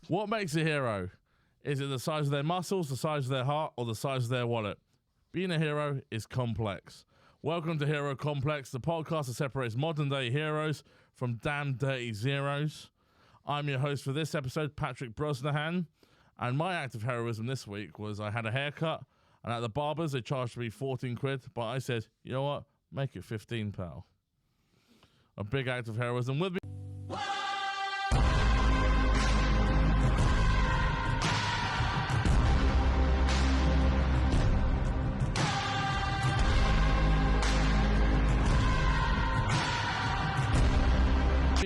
What makes a hero? Is it the size of their muscles, the size of their heart, or the size of their wallet? Being a hero is complex. Welcome to Hero Complex, the podcast that separates modern-day heroes from damn dirty zeros. I'm your host for this episode, Patrick Brosnahan, and my act of heroism this week was I had a haircut, and at the barber's they charged me 14 quid, but I said, you know what, make it 15, pal. A big act of heroism. With me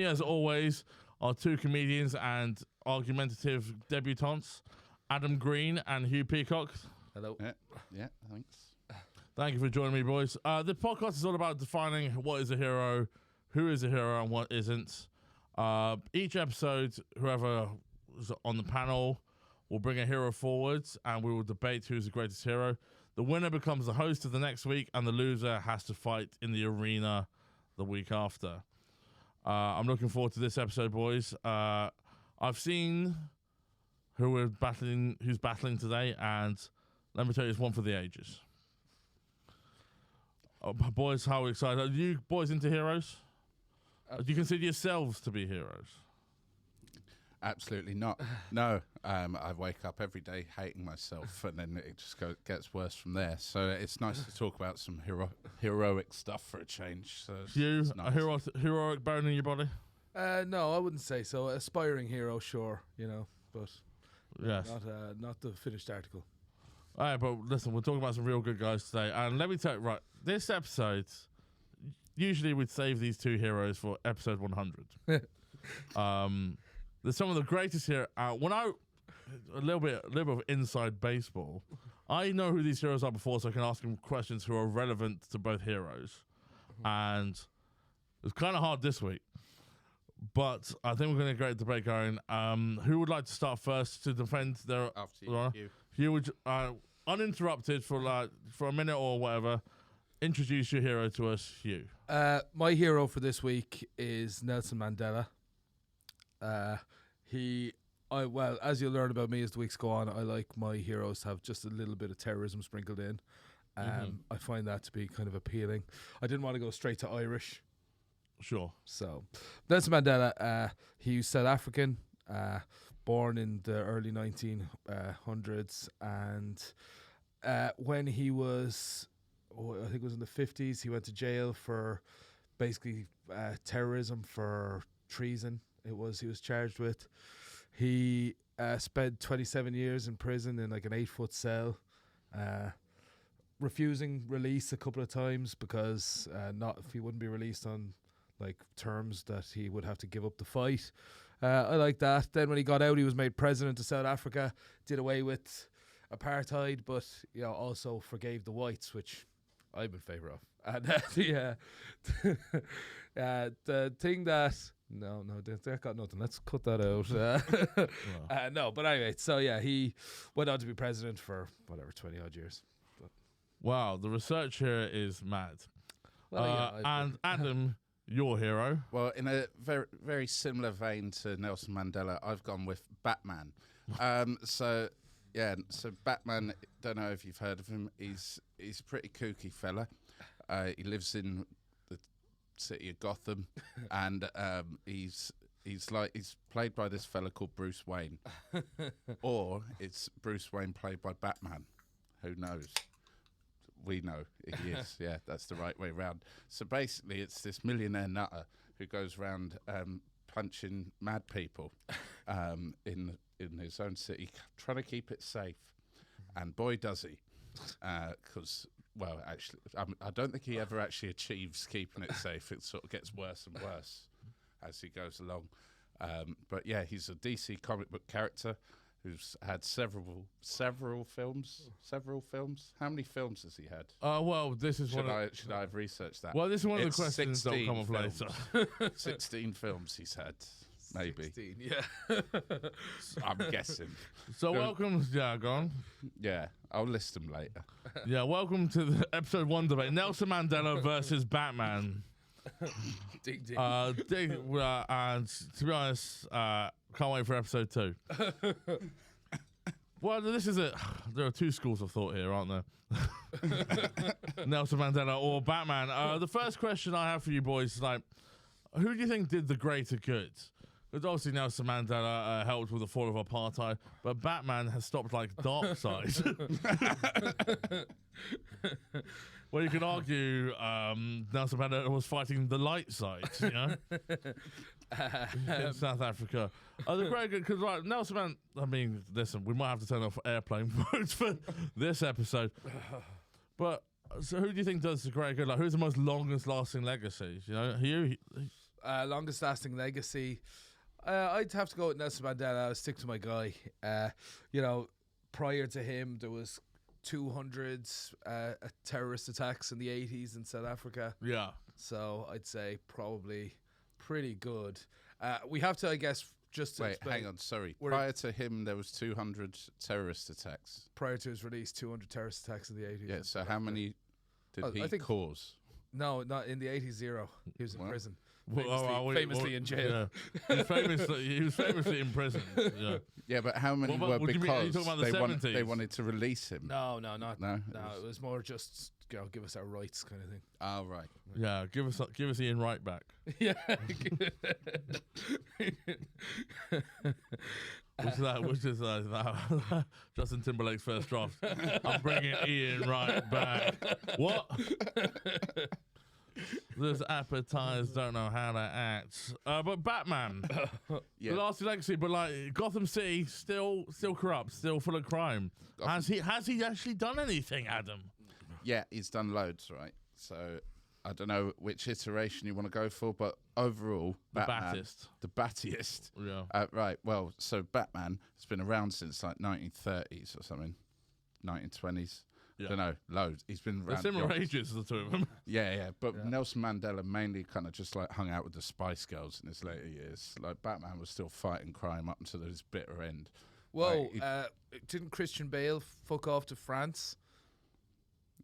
as always, are two comedians and argumentative debutantes, Adam Green and Hugh Peacock. Hello. Yeah, thanks. Thank you for joining me, boys. The podcast is all about defining what is a hero, who is a hero, and what isn't. Each episode, whoever is on the panel will bring a hero forward, and we will debate who's the greatest hero. The winner becomes the host of the next week, and the loser has to fight in the arena the week after. I'm looking forward to this episode, boys. I've seen who's battling today, and let me tell you, it's one for the ages. Boys, how excited are you boys into heroes? Do you consider yourselves to be heroes? Absolutely not. No, I wake up every day hating myself, and then it just gets worse from there. So it's nice to talk about some heroic stuff for a change. So You, nice. a heroic bone in your body? No, I wouldn't say so. Aspiring hero, sure, but Yes. not the finished article. All right, but listen, we're talking about some real good guys today. And let me tell you, right, this episode, usually we'd save these two heroes for episode 100. There's some of the greatest here. A little bit of inside baseball. I know who these heroes are before, so I can ask them questions who are relevant to both heroes. And it's kind of hard this week, but I think we're going to get a debate going. Who would like to start first to defend their? After you. You would uninterrupted for a minute or whatever. Introduce your hero to us, Hugh. My hero for this week is Nelson Mandela. As you'll learn about me as the weeks go on, I like my heroes to have just a little bit of terrorism sprinkled in. I find that to be kind of appealing. I didn't want to go straight to Irish. Sure. So, Nelson Mandela, he was South African, born in the early 1900s, and when he was, I think it was in the 50s, he went to jail for basically terrorism for treason. He was charged with. He spent 27 years in prison in like an 8-foot cell, refusing release a couple of times because if he wouldn't be released on like terms that he would have to give up the fight. I like that. Then when he got out, he was made president of South Africa, did away with apartheid, but also forgave the whites, which I'm in favour of. And the thing that. No, that got nothing. Let's cut that out. No, but anyway, so yeah, he went on to be president for 20 odd years. But. Wow, the research here is mad. Well, and Adam, your hero. Well, in a very, very similar vein to Nelson Mandela, I've gone with Batman. So Batman, don't know if you've heard of him. He's a pretty kooky fella. He lives in the city of Gotham, and he's played by this fella called Bruce Wayne, or it's Bruce Wayne played by Batman. Who knows? We know he is. Yeah, that's the right way round. So basically, it's this millionaire nutter who goes around punching mad people in his own city, trying to keep it safe. And boy, does he! Because actually, I don't think he ever actually achieves keeping it safe. It sort of gets worse and worse as he goes along. But yeah, he's a DC comic book character who's had several films. How many films has he had? This is should I have researched that? Well, this is one of the questions that will come up later. 16 films he's had. Maybe. 16, yeah. I'm guessing. So welcome, go on. Yeah, I'll list them later. Yeah, welcome to the episode 1 debate. Nelson Mandela versus Batman. Ding, ding. And to be honest, Can't wait for episode 2. Well, this is it. There are two schools of thought here, aren't there? Nelson Mandela or Batman. The first question I have for you boys is like, who do you think did the greater good? Because obviously Nelson Mandela helped with the fall of apartheid, but Batman has stopped like dark side. Well, you could argue Nelson Mandela was fighting the light side, you know, in South Africa. The great good because like Nelson Mandela. I mean, listen, we might have to turn off airplane mode for this episode. But so, who do you think does the great good? Like, who's the most longest-lasting legacy? You know, longest-lasting legacy. I'd have to go with Nelson Mandela. I'll stick to my guy. You know, prior to him, there was 200 terrorist attacks in the 80s in South Africa. Yeah. So I'd say probably pretty good. We have to, I guess, just to Wait, explain, hang on, sorry. Prior to him, there was 200 terrorist attacks. prior to his release, 200 terrorist attacks in the 80s. Yeah, so how many did I he think- cause? No, not in the 80s, 0. He was in Well, prison. Well, Famously in jail. Yeah. He was famously in prison. Yeah. Yeah, but how many Well, were what do you mean? Are you because talking about the they 70s? wanted to release him? No, No? it was more just, you know, give us our rights kind of thing. Oh, right. Yeah, give us Ian Wright back. Yeah. Which is Justin Timberlake's first draft. I'm bringing Ian Wright back. What? This appetizers don't know how to act. But Batman, Yeah. the last legacy, but like Gotham City, still corrupt, still full of crime. Has he actually done anything, Adam? Yeah, he's done loads, right? So I don't know which iteration you want to go for, but overall, The Batman, Battist. the Battiest. Yeah. Right. Well, so Batman has been around since like 1930s or something, 1920s. Yeah. Don't know, loads. He's been They're around. similar ages, the two of them. Yeah. But Nelson Mandela mainly kind of just like hung out with the Spice Girls in his later years. Like Batman was still fighting crime up until his bitter end. Whoa, Like, didn't Christian Bale fuck off to France?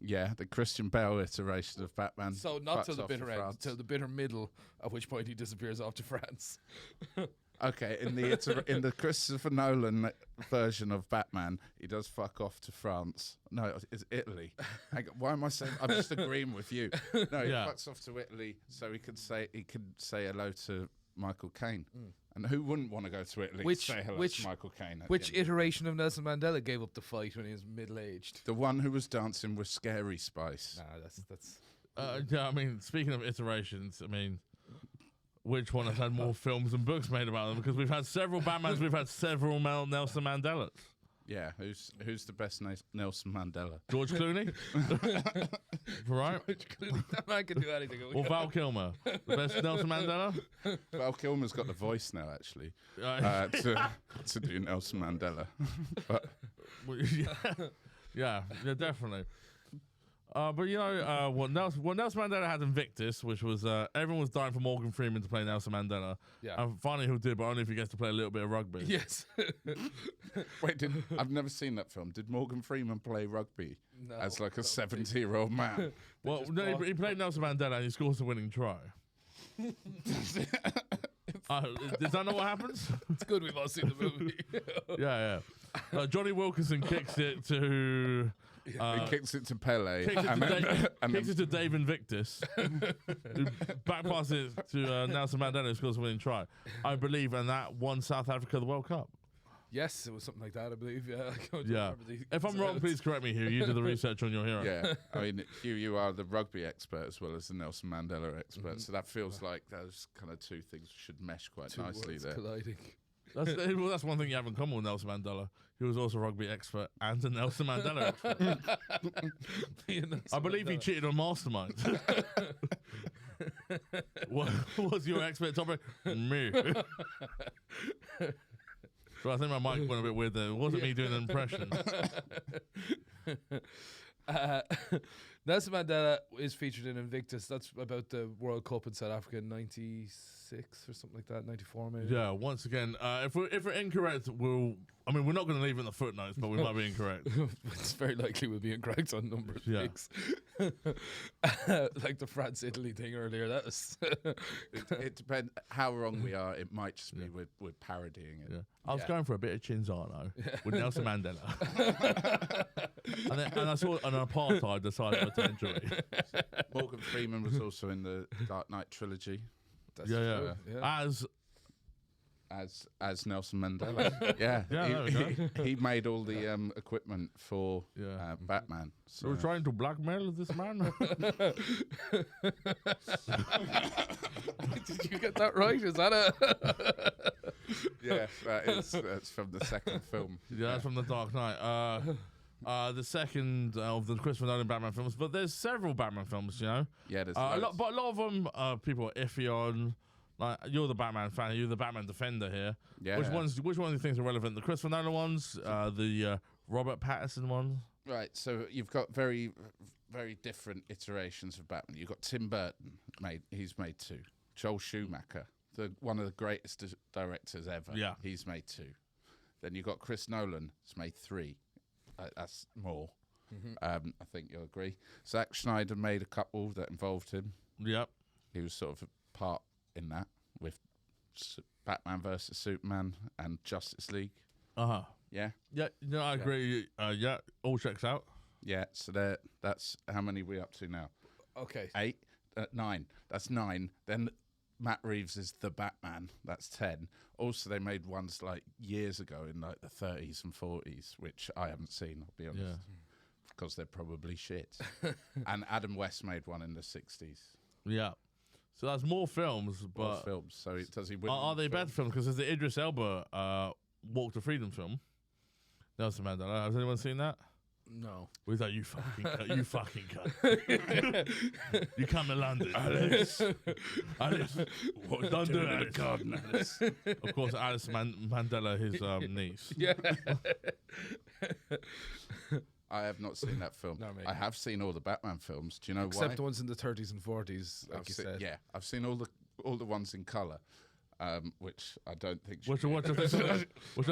Yeah, the Christian Bale iteration of Batman. So not fucks till the off to bitter end, France. till the bitter middle, at which point he disappears off to France. Okay, in the Christopher Nolan version of Batman, he does fuck off to France. No, it's Italy. Why am I saying? I'm just agreeing with you. No, he Yeah. fucks off to Italy so he could say hello to Michael Caine. And who wouldn't want to go to Italy Which- to say hello which- to Michael Caine? at Which the end? iteration of Nelson Mandela gave up the fight when he was middle-aged? The one who was dancing with Scary Spice. Nah, that's. Yeah, I mean, speaking of iterations, I mean, which one has had more films and books made about them? Because we've had several Batmans, we've had several Nelson Mandelas. Yeah, who's the best Nelson Mandela? George Clooney, right? That man can do anything. Or Val Kilmer, the best Nelson Mandela. Val Kilmer's got the voice now, actually, Uh, to do Nelson Mandela. But yeah, definitely. But you know what Nelson Mandela had Invictus, which was everyone was dying for Morgan Freeman to play Nelson Mandela. Yeah. And finally, who did, but only if he gets to play a little bit of rugby. Yes. wait, I've never seen that film. Did Morgan Freeman play rugby No, as like a 70-year-old man? Well, no, he played Nelson Mandela and he scores the winning try. Is that not what happens? It's good we've all seen the movie. Yeah. Johnny Wilkinson kicks it to. He kicks it to Pele. Kicks it and to, then- Dave, and kicks then- it to Dave Invictus, who back passes it to Nelson Mandela, who scores a winning try, I believe, and that won South Africa the World Cup. Yes, it was something like that, I believe. Yeah. I can't Yeah. remember the If I'm wrong, ins and please outs. correct me, Hugh. You did the research on your hero. Yeah, I mean, Hugh, you are the rugby expert as well as the Nelson Mandela expert, so that feels like those kind of two things should mesh quite Two nicely worlds there. colliding. That's one thing you have in common with Nelson Mandela. He was also a rugby expert and a Nelson Mandela expert. I believe he cheated on Mastermind. What was your expert topic? Me. So I think my mic went a bit weird there. It wasn't me doing an impression. Nelson Mandela is featured in Invictus. That's about the World Cup in South Africa in '96 or something like that, '94 maybe. Yeah, once again, if we're incorrect, I mean, we're not going to leave it in the footnotes, but we might be incorrect. It's very likely we'll be incorrect on a number of Yeah. things. Like the France-Italy thing earlier. That was It depends how wrong we are. It might just be we're parodying it. Yeah. I was Yeah. going for a bit of Chinzano with Nelson Mandela. and I saw an apartheid decided potentially. Morgan Freeman was also in the Dark Knight trilogy that's Yeah, true, yeah. as Nelson Mandela. Yeah, Yeah, there we go. he made all the equipment for Yeah. Batman. So. You were trying to blackmail this man? Did you get that right? Is that a? Yeah, that's from the second film. Yeah, that's from The Dark Knight. The second of the Christopher Nolan Batman films, but there's several Batman films, you know. Yeah, there's A loads. lot of them people are iffy on. Like, you're the Batman fan, you're the Batman defender here. Yeah. Which one do you think are relevant? The Christopher Nolan ones, the Robert Pattinson ones. Right, so you've got very, very different iterations of Batman. You've got Tim Burton, he's made 2. Joel Schumacher, one of the greatest directors ever. Yeah. He's made 2. Then you've got Chris Nolan, he's made 3. That's more. I think you'll agree. Zack Snyder made a couple that involved him. Yep. He was sort of a part in that with Batman versus Superman and Justice League. Uh-huh. Yeah? Yeah, no, I agree. Yeah, all checks out. Yeah, so that's how many we up to now? Okay. 8, 9. That's 9. Then Matt Reeves is the Batman. That's 10. Also, they made ones like years ago in like the 30s and 40s, which I haven't seen, I'll be honest, Yeah. because they're probably shit. And Adam West made one in the 60s. Yeah. So that's more films, More but films. So does he win? are they film? bad films? Because there's the Idris Elba Walk to Freedom film. Nelson Mandela. Has anyone seen that? No. We thought you fucking cut. You fucking cut. You come to London. Alice. Don't do that. Garden, Alice. Of course, Alice Mandela, his niece. Yeah. I have not seen that film. No, mate. I have seen all the Batman films. Do you know Except why? the ones in the 30s and 40s, like I've you seen- said. Yeah, I've seen all the ones in colour, which I don't think. Which should I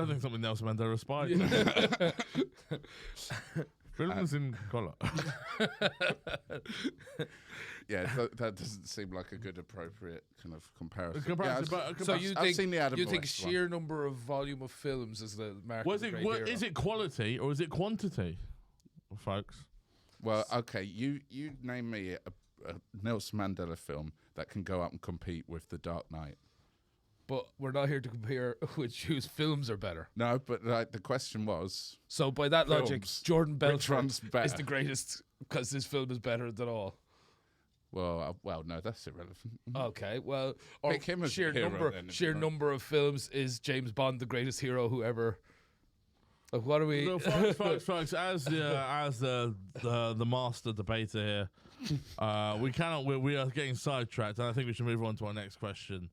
think something Nelson Mandela aspired to. Films in colour. Yeah, that doesn't seem like a good, appropriate kind of comparison. So you I've think seen the Adam you think West one. sheer number of volume of films is the mark? Was of it? a great hero? Is it quality or is it quantity, folks? Well, okay, you name me a Nelson Mandela film that can go up and compete with The Dark Knight. But we're not here to compare which whose films are better. No, but like the question was, So by that logic, Films. Jordan Which Belfort one's is better? the greatest because this film is better than all. well, no, that's irrelevant. Okay, well, or Pick him as sheer the hero number then, if sheer you like. number of films is James Bond the greatest hero who ever. Like, what are we? So, folks, as the master debater here, we are getting sidetracked, and I think we should move on to our next question.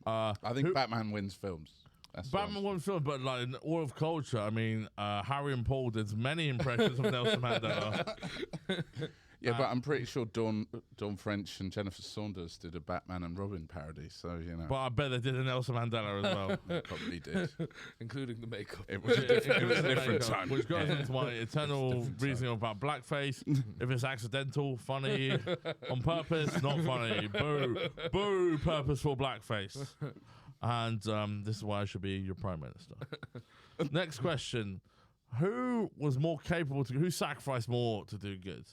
I think Batman wins films. That's what I'm Batman one film, but like in all of culture, I mean, Harry and Paul did many impressions of Nelson Mandela. Yeah, but I'm pretty sure Dawn French and Jennifer Saunders did a Batman and Robin parody, so you know. But I bet they did a Nelson Mandela as well. Probably did. Including the makeup. It was a different time. Which goes into my eternal reasoning about blackface. If it's accidental, funny, on purpose, not funny. Boo. Boo, purposeful blackface. And this is why I should be your Prime Minister. Next question. Who was more capable who sacrificed more to do good?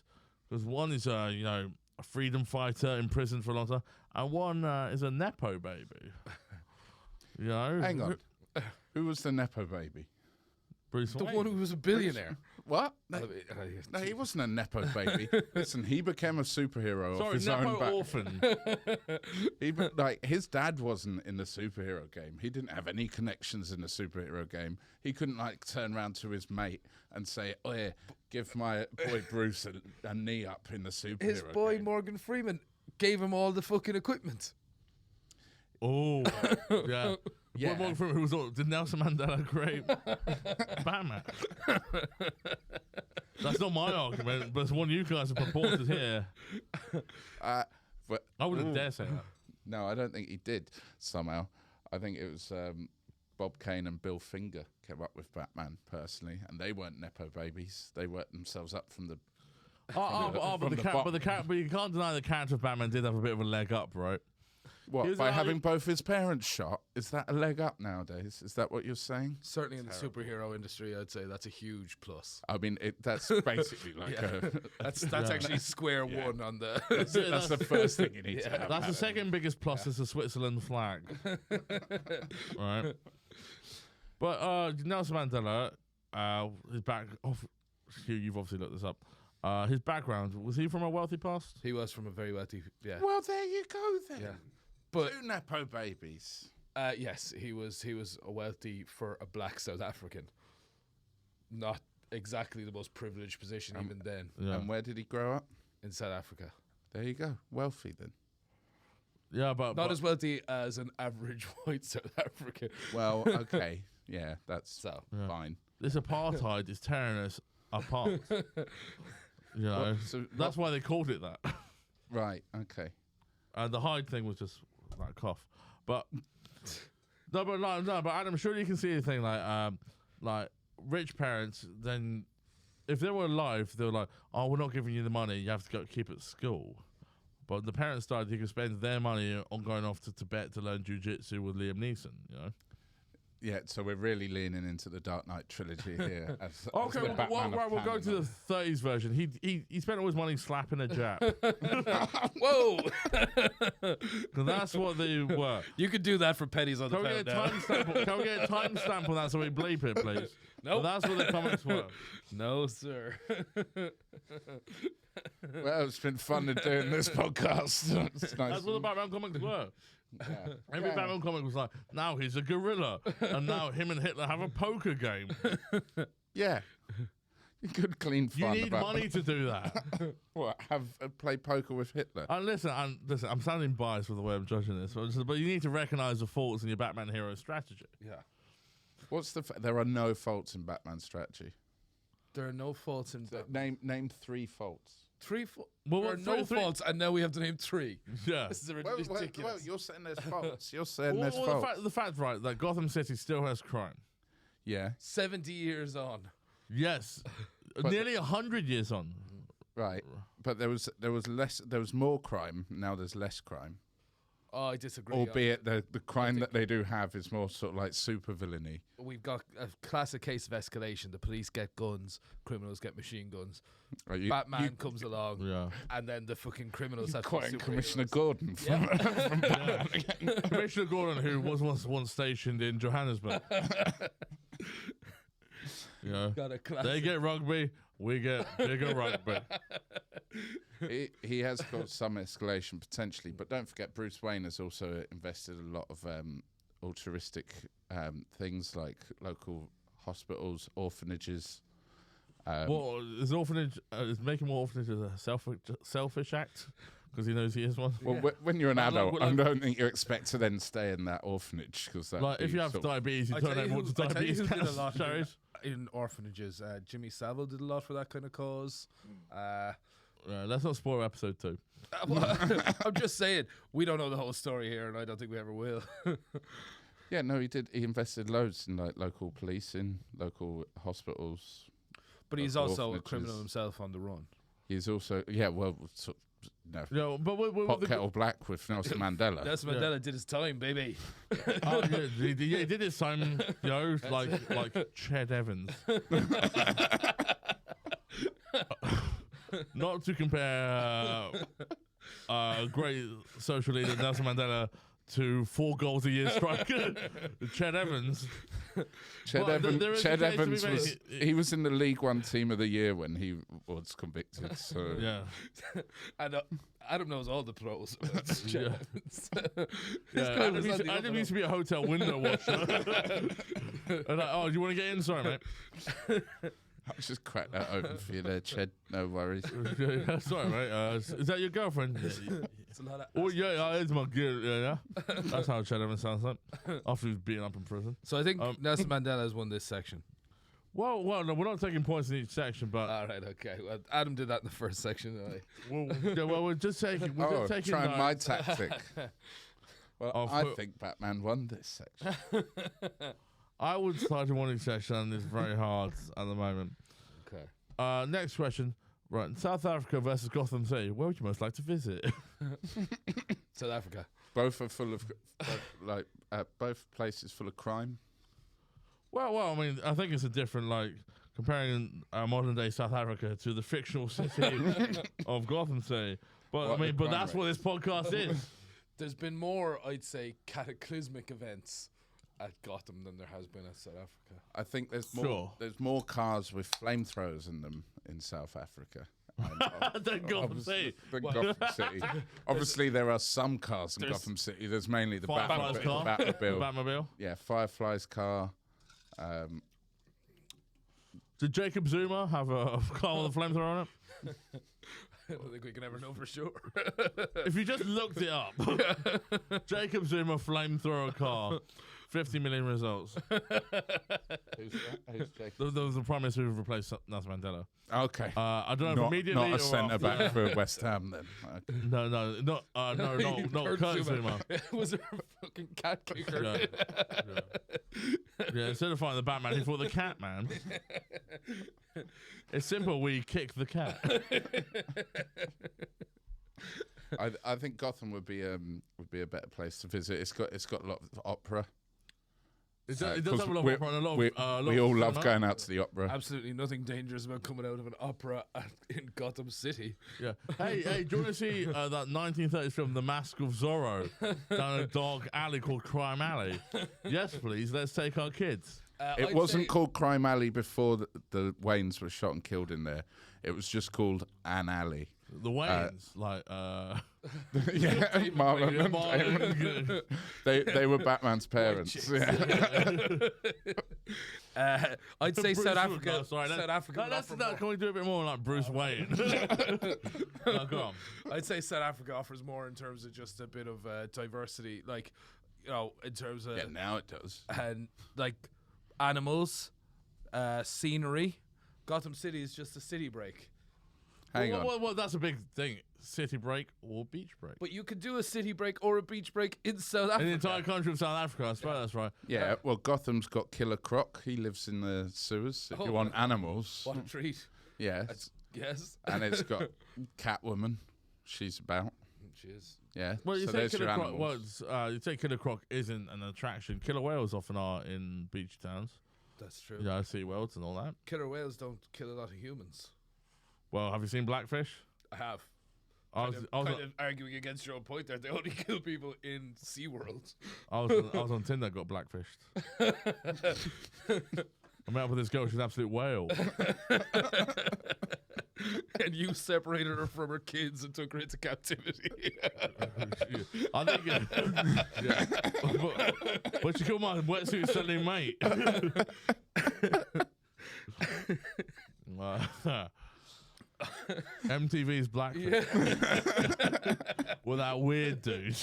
Because one is, a freedom fighter imprisoned for a long time, and one is a Nepo baby. You know? Hang on. Who was the Nepo baby? Bruce The Wayne. one who was a billionaire. What? No, he wasn't a Nepo baby. Listen, he became a superhero off his own Nepo back. orphan. His dad wasn't in the superhero game. He didn't have any connections in the superhero game. He couldn't turn around to his mate and say, "Oh yeah, give my boy Bruce a knee up in the superhero His boy game." Morgan Freeman gave him all the fucking equipment. Oh, yeah. Yeah. What Morgan Freeman, did Nelson Mandela create Batman? That's not my argument, but it's one you guys have purported here. But I wouldn't dare say that. no, I don't think he did. Somehow, I think it was Bob Kane and Bill Finger came up with Batman personally, and they weren't nepo babies. They worked themselves up from the. But you can't deny the character of Batman did have a bit of a leg up, right? What, by having both his parents shot? Is that a leg up nowadays? Is that what you're saying? Certainly in the superhero industry, I'd say that's a huge plus. I mean, that's basically like that's actually square one on the. that's the first thing you need to have. That's the second biggest plus is the Switzerland flag. Right. But Nelson Mandela, his back. You've obviously looked this up. His background, was he from a wealthy past? He was from a very wealthy. Yeah. Well, there you go then. Yeah. But 2 nepo babies. Yes, he was a wealthy for a black South African. Not exactly the most privileged position even then. Yeah. And where did he grow up? In South Africa. There you go. Wealthy then. Yeah, but not as wealthy as an average white South African. Well, okay. Yeah, that's fine. This apartheid is tearing us apart. You know, that's why they called it that. Right, okay. The hide thing was just like cough. But but Adam, surely you can see a thing like rich parents, then if they were alive, they were like, oh, we're not giving you the money, you have to go keep it at school. But the parents started, you could spend their money on going off to Tibet to learn jiu-jitsu with Liam Neeson, you know? Yeah, so we're really leaning into the Dark Knight trilogy here. Okay, we'll go to the 30s version. He spent all his money slapping a Jap. Whoa! That's what they were. You could do that for pennies on the pound. Can we get a timestamp on that so we bleep it, please? No, nope. That's what the comics were. No, sir. Well, it's been fun doing this podcast. It's nice. That's what the Batman comics were. Yeah. Every Batman comic was like, now he's a gorilla, and now him and Hitler have a poker game. Yeah. Good, clean fun. You need money to do that. What, play poker with Hitler? Listen, I'm sounding biased with the way I'm judging this, but you need to recognize the faults in your Batman hero strategy. Yeah. What's there are no faults in Batman's strategy. There are no faults in Batman. Name 3 faults. There are no faults, and now we have to name 3. Yeah. This is ridiculous. Well, you're saying there's faults. You're saying there's faults. The fact, right, that Gotham City still has crime. Yeah. 70 years on. Yes. Nearly 100 years on. Right. But there was more crime. Now there's less crime. Oh, I disagree. Albeit the crime that they do have is more sort of like super villainy. We've got a classic case of escalation. The police get guns, criminals get machine guns. Batman comes along, and then the fucking criminals have to be Commissioner Gordon from Batman again. Commissioner Gordon, who was once stationed in Johannesburg. You know, they get rugby, we get bigger rugby. He has got some escalation potentially, but don't forget Bruce Wayne has also invested a lot of altruistic things like local hospitals, orphanages. Well, is making more orphanages a selfish act? Because he knows he is one. Well, when you're an adult, I don't think you expect to then stay in that orphanage. Because if you have diabetes, you don't know what diabetes is. In orphanages, Jimmy Savile did a lot for that kind of cause. Let's not spoil episode 2. I'm just saying, we don't know the whole story here, and I don't think we ever will. Yeah, no, he did. He invested loads in like local police, in local hospitals. But he's also a criminal himself on the run. He's also, but kettle black with Nelson Mandela. Nelson Mandela did his time, baby. He did his time, like Ched Evans. Not to compare great social leader Nelson Mandela to 4 goals a year striker Ched Evans. Ched Evans he was in the League One Team of the Year when he was convicted. So yeah, and Adam knows all the pros. Adam used to be a hotel window washer. And do you want to get in? Sorry, mate. I'll just crack that open for you there, Ched. No worries. Sorry, mate. Is that your girlfriend? It's a lot of it's my girl. Yeah. That's how Ched Evans sounds like after he was beaten up in prison. So I think Nelson Mandela has won this section. Well, no, we're not taking points in each section, but all right, okay. Well, Adam did that in the first section. We're just taking. Trying my tactic. Well, I think Batman won this section. I would start in one exception. It's very hard at the moment. Okay. Next question. Right, South Africa versus Gotham City. Where would you most like to visit? South Africa. Both are full of both places full of crime. Well, I mean, I think it's a different, like, comparing modern day South Africa to the fictional city of Gotham City. But What I mean, the but crime that's rate? what this podcast is. There's been more, I'd say, cataclysmic events at Gotham than there has been at South Africa. I think there's Sure. more. There's more cars with flamethrowers in them in South Africa. Than Gotham City. Than Gotham City. Obviously, there are some cars in Gotham City. There's mainly the Firefly's car. Batmobile. Batmobile. Yeah, Firefly's car. Did Jacob Zuma have a car with a flamethrower on it? I don't think we can ever know for sure. If you just looked it up, Jacob Zuma flamethrower car, 50 million results. Who's Jacob? There was the Prime Minister who replaced Nelson Mandela. Okay. I don't know if immediately Not or a centre after. back for West Ham then. Okay. No, not Kurt Zuma. It was a fucking cat kicker. Yeah, instead of fighting the Batman, he fought the cat, man. It's simple. We kick the cat. I think Gotham would be a better place to visit. It's got a lot of opera. It does 'cause have a lot of we- opera and a lot we, of lot we of all love cinema. going out to the opera. Absolutely nothing dangerous about coming out of an opera in Gotham City. Yeah. Hey, do you want to see that 1930s film, The Mask of Zorro, down a dark alley called Crime Alley? Yes, please. Let's take our kids. It I'd wasn't say- called Crime Alley before the Waynes were shot and killed in there. It was just called An Alley. The Waynes, Yeah, Marlon and Marlon- Damon. They were Batman's parents. chicks. Yeah. I'd say Bruce South Wayne- Africa. no, sorry, South Africa. would offer more. can we do a bit more like Bruce Wayne? No, go on. I'd say South Africa offers more in terms of just a bit of diversity, like in terms of Yeah, now it does. and like animals, scenery. Gotham City is just a city break. Hang on. Well, that's a big thing. City break or beach break. But you could do a city break or a beach break in South In Africa. the entire country of South Africa, I suppose that's right. Yeah, well, Gotham's got Killer Croc. He lives in the sewers. If Oh, you want animals, What a treat. yeah. Yes. And it's got Catwoman. She's about. She is. Yeah. Well, you so say there's your Killer Croc. animals. You say Killer Croc isn't an attraction. Killer whales often are in beach towns. That's true. Yeah, sea whales and all that. Killer whales don't kill a lot of humans. Well, have you seen Blackfish? I have. I was Kind of arguing against your own point there. They only kill people in SeaWorld. I was on Tinder, got blackfished. I met up with this girl. She's an absolute whale. And you separated her from her kids and took her into captivity. I think, yeah. But she called my wetsuit selling mate. MTV's Blackfish. With that weird dude.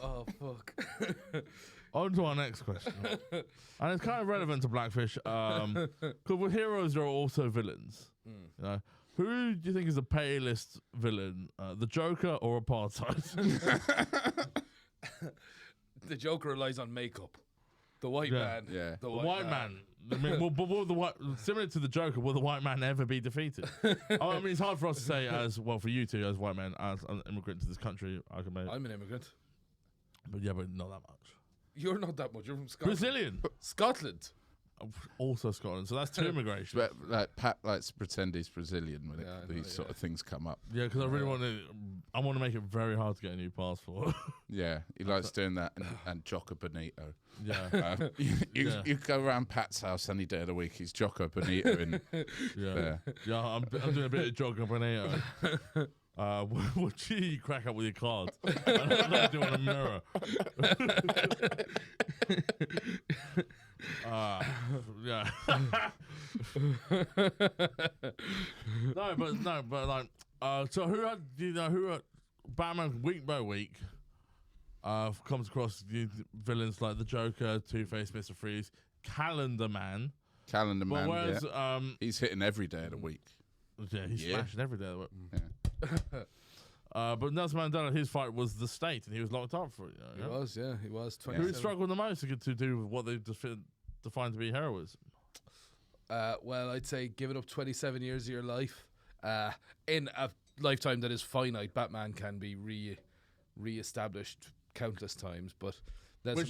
Oh, fuck. On to our next question. And it's kind of relevant to Blackfish. Because with heroes, there are also villains. You know? Who do you think is the palest villain? The Joker or Apartheid? The Joker relies on makeup. The white Yeah. man. Yeah. The white man. I mean, will the white, similar to the Joker, will the white man ever be defeated? I mean, it's hard for us to say as well for you two as white men, as an immigrant to this country. I can make, I'm an immigrant. but yeah, but not that much. You're not that much. You're from Scotland. Brazilian, Scotland. also Scotland. So that's two immigration. But like Pat likes to pretend he's Brazilian when Yeah, I know, these sort of things come up. Yeah, because I really want to. I want to make it very hard to get a new passport. Yeah, he likes doing that and Jocko Bonito. Yeah, You go around Pat's house any day of the week. He's Jocko Bonito in yeah, there. yeah. I'm doing a bit of jogging Bonito. What you crack up with your cards? I don't do it on a mirror. Yeah. no, but like, so do you know who Batman week by week comes across the villains like the Joker, Two-Face, Mr. Freeze, Calendar Man. Calendar But Man. whereas, Yeah. He's hitting every day of the week. yeah, he's Yeah. smashing every day of the week. Yeah. But Nelson Mandela, his fight was the state, and he was locked up for it. He was, yeah, he was. Who struggled the most to do what they define to be heroism? Well, I'd say giving up 27 years of your life in a lifetime that is finite. Batman can be re-established countless times, but which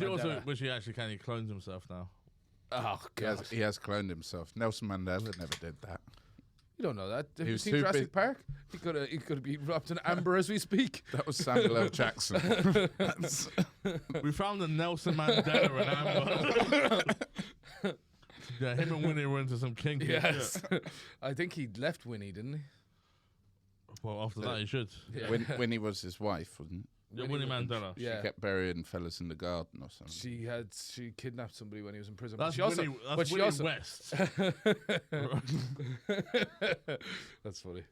he actually can. He clones himself now. Oh God, he has cloned himself. Nelson Mandela never did that. You don't know that. Have He you was seen too Jurassic Park? He could be wrapped in amber as we speak. That was Samuel L. Jackson. We found the Nelson Mandela in amber. Yeah, him and Winnie were into some kinky Yes, shit. I think he left Winnie, didn't he? Well, after that, he should. Yeah. Winnie was his wife, wasn't it? Yeah, Winnie Mandela. Yeah. She kept burying fellas in the garden or something. She kidnapped somebody when he was in prison. That's but she Winnie, also, that's but Winnie she also, West. That's funny.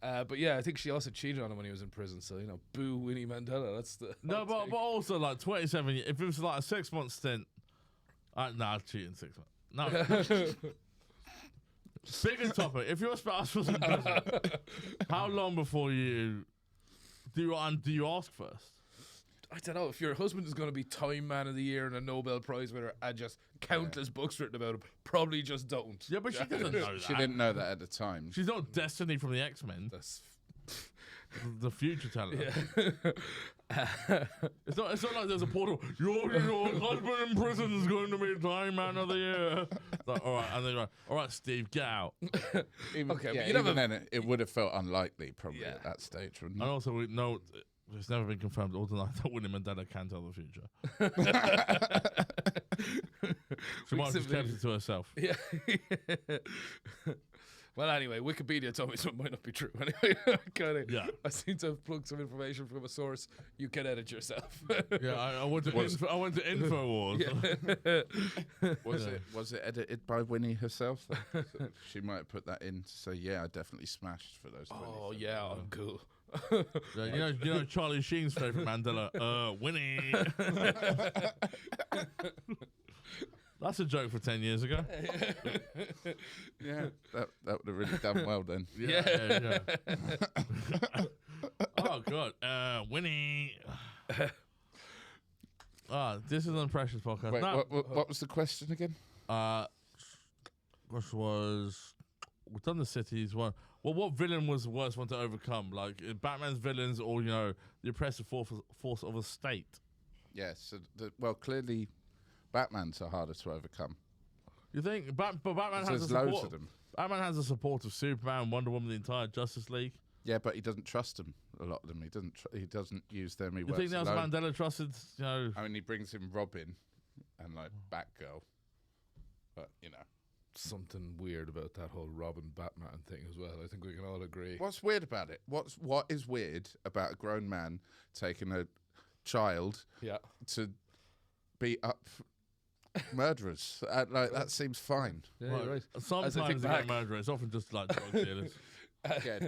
But yeah, I think she also cheated on him when he was in prison. So boo Winnie Mandela. That's the No, but also like 27 years. If it was like a 6-month stint, I'd cheat in 6 months. No. Bigger topic. If your spouse was in prison, how long before you do you ask first? I don't know. If your husband is going to be Time Man of the Year and a Nobel Prize winner and just countless books written about him, probably just don't. Yeah, but she doesn't know that. She didn't know that at the time. She's not Destiny from the X-Men. That's The future talent. yeah. It's not like there's a portal. Your husband in prison is going to be Time Man of the Year. Like, all right, and then you're like, all right, Steve, get out. Okay, but even then, it would have felt unlikely probably Yeah. at that stage, wouldn't And it? also, we know it's never been confirmed all the night that Winnie Mandela can tell the future. She might have just kept it to herself. Yeah. Well, anyway, Wikipedia told me something might not be true. Anyway, Yeah. I seem to have plugged some information from a source. You can edit yourself. Yeah, I went to InfoWars. Was it edited by Winnie herself? So she might have put that in to say, yeah, I definitely smashed for those 20 Oh yeah, I'm cool. Yeah, you know Charlie Sheen's favorite Mandela, Winnie. That's a joke for 10 years ago. Yeah, that would have really done well then. Yeah. Oh god, Winnie. This is an Precious podcast. Wait, No. what was the question again? Which was we've done the cities one. Well, what villain was the worst one to overcome? Like Batman's villains, or the oppressive force of a state? Yes, clearly, Batman's are harder to overcome. You think? But Batman has There's a loads support. of them. Batman has the support of Superman, Wonder Woman, the entire Justice League. Yeah, but he doesn't trust them. A lot of them, he doesn't use them. He You works think Nelson alone. Mandela trusted? I mean, he brings in Robin and like Batgirl, but Something weird about that whole Robin Batman thing as well. I think we can all agree. what's weird about it? What is weird about a grown man taking a child Yeah. to beat up murderers? That seems fine. Yeah, you're right. Sometimes As I think they back- get murderers. It's often just like drug dealers. Yeah,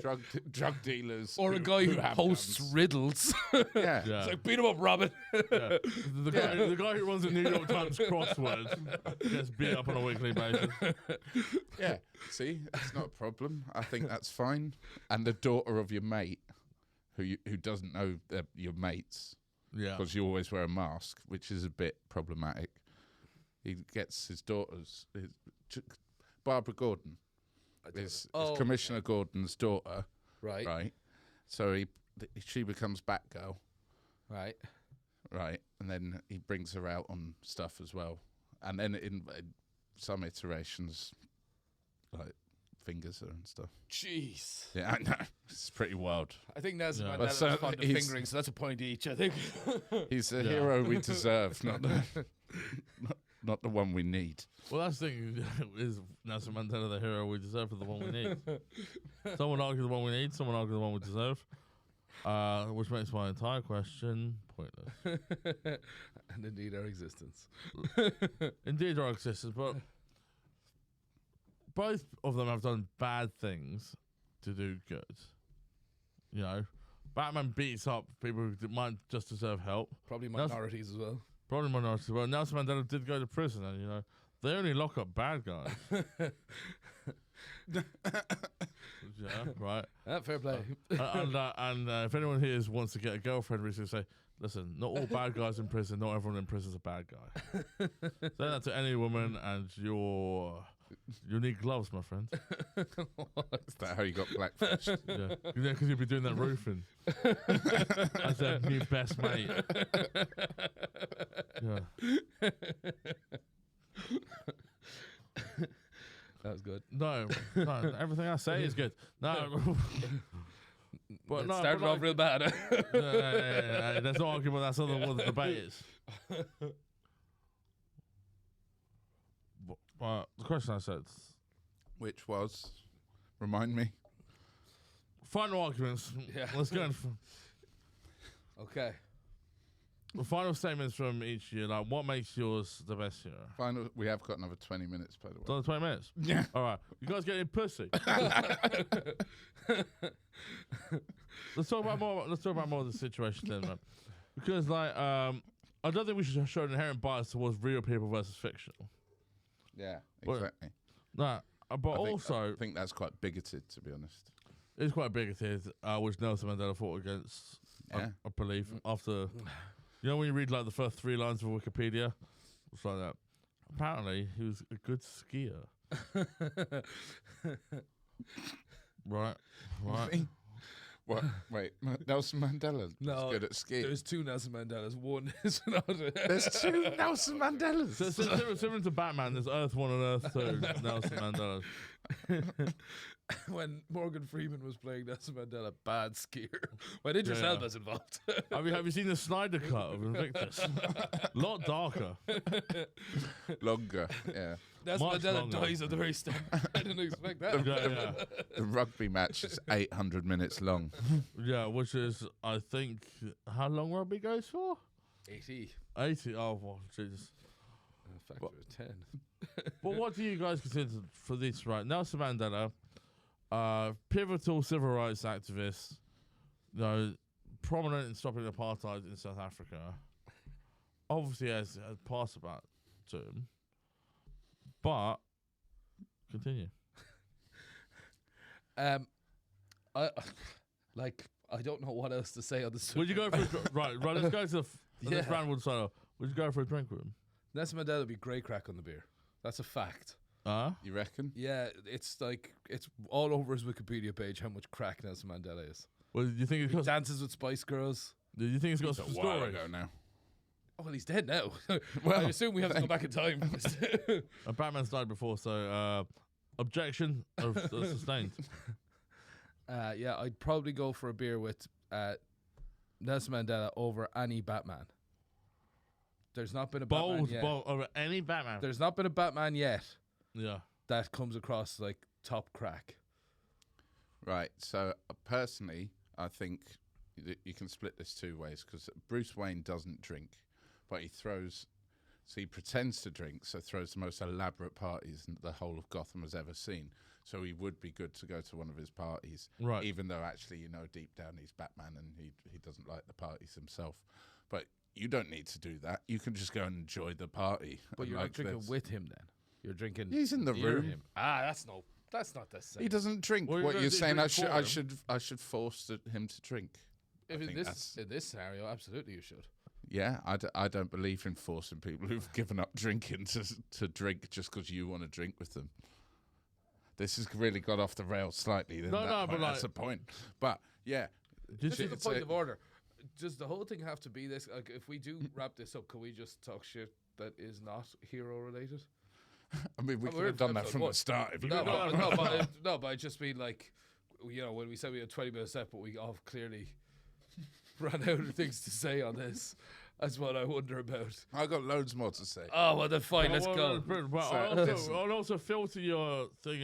drug dealers Or a guy who have posts guns. riddles. Yeah. Yeah. It's like, beat him up, Robin. Yeah. The guy who runs the New York Times crossword gets beat up on a weekly basis. Yeah, see, it's not a problem. I think that's fine. And the daughter of your mate, who doesn't know they're your mates, Yeah. because you always wear a mask, which is a bit problematic. He gets his daughter's Barbara Gordon is Commissioner Gordon's daughter, Right. right? So she becomes Batgirl, Right. right? And then he brings her out on stuff as well. And then in some iterations, like fingers her and stuff. Jeez. Yeah, I know. It's pretty wild. I think Nelson Yeah. Mandela's But so fond of he's- fingering, so that's a point each, I think. He's the Yeah. hero we deserve, not the one we need. Well, that's the thing. Is Nelson Mandela the hero we deserve or the one we need? Some would argue the one we need, some would argue the one we deserve. Which makes my entire question pointless. And indeed our existence. Indeed, our existence, but both of them have done bad things to do good. Batman beats up people who might just deserve help. Probably Nelson- minorities as well. Probably minorities. Well, Nelson Mandela did go to prison, and they only lock up bad guys. Yeah, right. Fair play. And if anyone here wants to get a girlfriend, we should say, listen, not all bad guys in prison. Not everyone in prison is a bad guy. Say that to any woman, and you need gloves, my friend. Is that how you got blackfished? Yeah, because you'll be doing that roofing as their new best mate. Yeah. That was good. No, everything I say is good. No. But It no, started but off real bad. yeah, there's no argument. That's not what the debate is. But the question I said, Which was, remind me. final arguments. Yeah. Let's go. Okay. The final statements from each year. Like, what makes yours the best year? Final. We have got another 20 minutes, by the way. Another 20 minutes. Yeah. All right. You guys getting pussy? Let's talk about more of the situation then, man. Because I don't think we should show an inherent bias towards real people versus fictional. Yeah, Well, exactly. Nah, but I think that's quite bigoted, to be honest. it's quite bigoted, which Nelson Mandela fought against. Yeah. I believe after, when you read like the first 3 lines of Wikipedia, it's like that. Apparently, he was a good skier. Right. What? Wait, Nelson Mandela No, was good at skiing. There's 2 Nelson Mandelas. One is not. There's 2 Nelson Mandelas. So similar to Batman, there's Earth 1 and Earth 2, Nelson Mandela. When Morgan Freeman was playing Nelson Mandela, bad skier. When Idris Yeah. Elba's involved. Have you seen the Snyder cut of Invictus? A lot darker. Longer, yeah. Nelson Much Mandela longer. dies at the very start. I didn't expect that. Yeah. The rugby match is 800 minutes long. Yeah, which is, I think, how long rugby goes for? 80. 80. Oh, well, Jesus. A factor of 10. But what do you guys consider for this, right? Nelson Mandela, pivotal civil rights activist, prominent in stopping apartheid in South Africa. Obviously has passed about to him. But continue. I don't know what else to say on this. Would you go for right? Let's go to this Yeah. round would start off. Would you go for a drink with him? Nelson Mandela would be great crack on the beer. That's a fact. You reckon? Yeah, it's all over his Wikipedia page how much crack Nelson Mandela is. Well, do you think He dances with Spice Girls. Do you think it's got It's some a while story? ago now. Oh, well, he's dead now. Well, I assume we have to go back in time. Batman's died before, so objection of sustained. Yeah, I'd probably go for a beer with Nelson Mandela over any Batman. There's not been a Batman yet. Bold over any Batman. There's not been a Batman yet Yeah. that comes across like top crack. Right. So personally, I think you can split this 2 ways because Bruce Wayne doesn't drink, but he pretends to drink, so throws the most elaborate parties the whole of Gotham has ever seen. So he would be good to go to one of his parties, Right. even though actually, deep down he's Batman and he doesn't like the parties himself. But you don't need to do that. You can just go and enjoy the party. But and you're like not drinking this. with him then. You're drinking. He's in the near room. him. That's not the same. He doesn't drink. Well, What you're you're saying? I drink for him. should force him to drink. If I in think this scenario, absolutely you should. Yeah, I don't believe in forcing people who've given up drinking to drink just because you want to drink with them. This has really got off the rails slightly. But that's the point. But yeah, This is the it's point a- of order. Does the whole thing have to be this? Like, if we do wrap this up, can we just talk shit that is not hero related? I mean, we could we're have done that episode from 1. the start. If you No, want. but I just mean like, when we said we had 20 minutes left, but we all clearly ran out of things to say on this. That's what I wonder about. I got loads more to say. Oh well, then fine, let's go. But I'll also filter your thing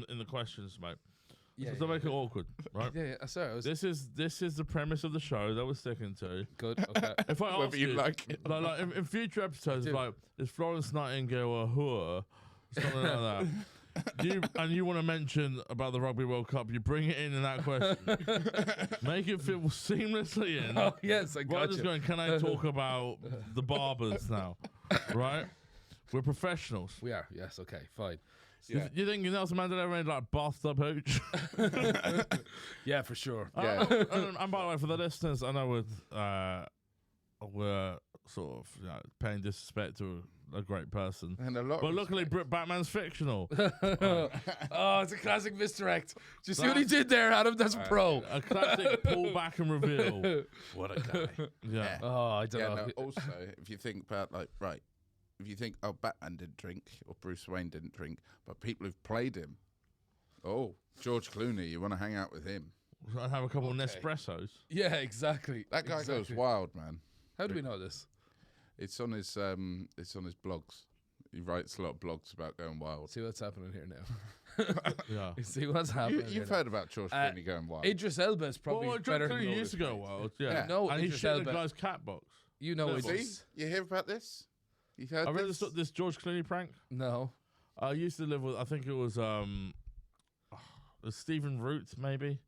in the questions, mate. Yeah, to make it awkward, right? yeah. Sorry, I was This is the premise of the show that we're sticking to. good. Okay. If I ask Whether you like it. like in future episodes, do. like is Florence Nightingale a whore, something like that. You want to mention about the Rugby World Cup? You bring it in that question. Make it fit seamlessly in. Oh yes, I Rather got than just you. going, can I talk about the barbers now? Right? We're professionals. We are. Yes. Okay. Fine. Yeah. You think Nelson Mandela made like bathtub hooch? Yeah, for sure. Yeah. And by the way, for the listeners, I know we're sort of paying disrespect to a great person, And a lot. but of luckily Batman's fictional. Oh, it's a classic misdirect. Do you see what he did there, Adam? That's pro. A classic pull back and reveal. what a guy. Yeah. Oh, I don't know. No, also, if you think about if you think, oh, Batman didn't drink or Bruce Wayne didn't drink, but people who've played him, oh, George Clooney, you want to hang out with him? I'd have a couple of Nespressos. Yeah, exactly. That guy goes wild, man. How do we know this? It's on his blogs. He writes a lot of blogs about going wild. See what's happening here now. Yeah. You see what's happening. You've heard about George Clooney going wild. Idris Elba is probably Well, better George than Clooney all used to this go shit. wild. Yeah. Yeah. No, And he Idris shit the Elba. guy's cat box. You know See? Idris. You hear about this? You heard I read this? this George Clooney prank. No. I used to live with, I think it was Stephen Root, maybe.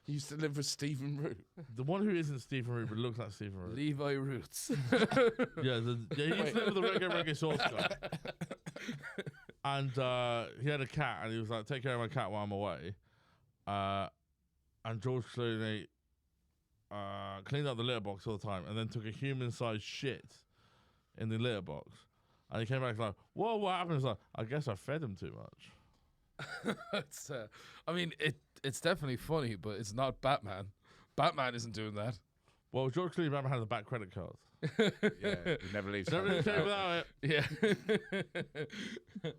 He used to live with Stephen Root. The one who isn't Stephen Root but looks like Stephen Root. Levi Roots. Yeah, he used to live with the reggae sauce guy. And he had a cat, and he was like, take care of my cat while I'm away. And George Clooney cleaned up the litter box all the time and then took a human-sized shit in the litter box. And he came back like, whoa, what happened? He's like, I guess I fed him too much. It's, I mean, it's definitely funny, but it's not Batman. Batman isn't doing that. Well, George Clooney Batman had a back credit card. Yeah, he never leaves. Never home came without without it. Yeah.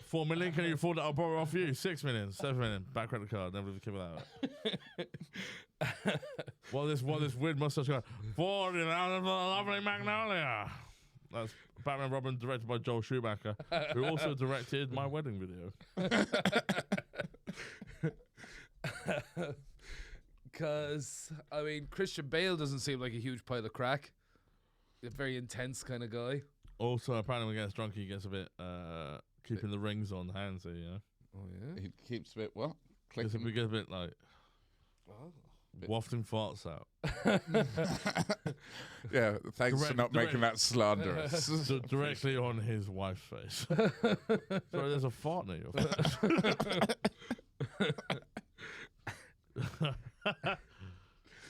4 million, can you afford it? I'll borrow it off you. 6 million, 7 million, back credit card. Never came without it. Well, this weird mustache guy. 40 out of a lovely Magnolia. That's Batman Robin, directed by Joel Schumacher, who also directed my wedding video. Because, I mean, Christian Bale doesn't seem like a huge pile of crack. A very intense kind of guy. Also, apparently when he gets drunk, he gets a bit keeping the rings on hands, you know. Oh, yeah? He keeps a bit what? We Clicking. get a bit like wafting farts out. Yeah, thanks for Direct- not making direct- that slanderous. Directly on his wife's face. Sorry, there's a fart near your face.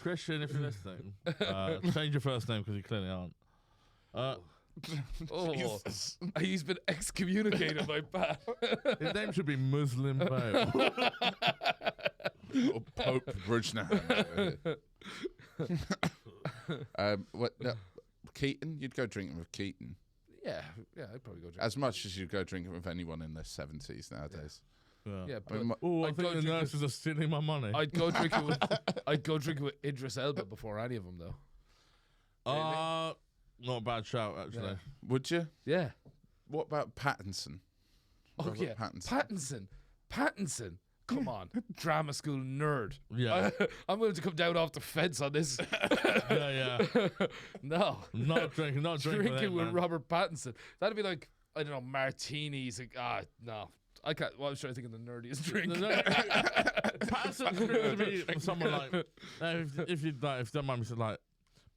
Christian, if you're listening, change your first name because you clearly aren't. Oh, Jesus. he's been excommunicated by Pat. His name should be Muslim Bale. Or Pope Brujnahan. What? No, Keaton? You'd go drinking with Keaton Yeah, I'd probably go drink. as much as you'd go drinking with anyone in their 70s nowadays. Yeah, I but mean, Oh, I I'd think go the drink nurses are stealing my money. I'd go drinking with Idris Elba before any of them, though. Not a bad shout, actually. Yeah. Would you? Yeah. What about Pattinson? Oh, Robert yeah. Pattinson. Come on. Drama school nerd. Yeah. I'm willing to come down off the fence on this. Yeah. No. Not drinking with with him, Robert Pattinson. That'd be like, I don't know, martinis. Like, no. I can't. Well, I was trying to think of the nerdiest drink. Pattinson screams to me for someone like, if you don't mind me saying, like,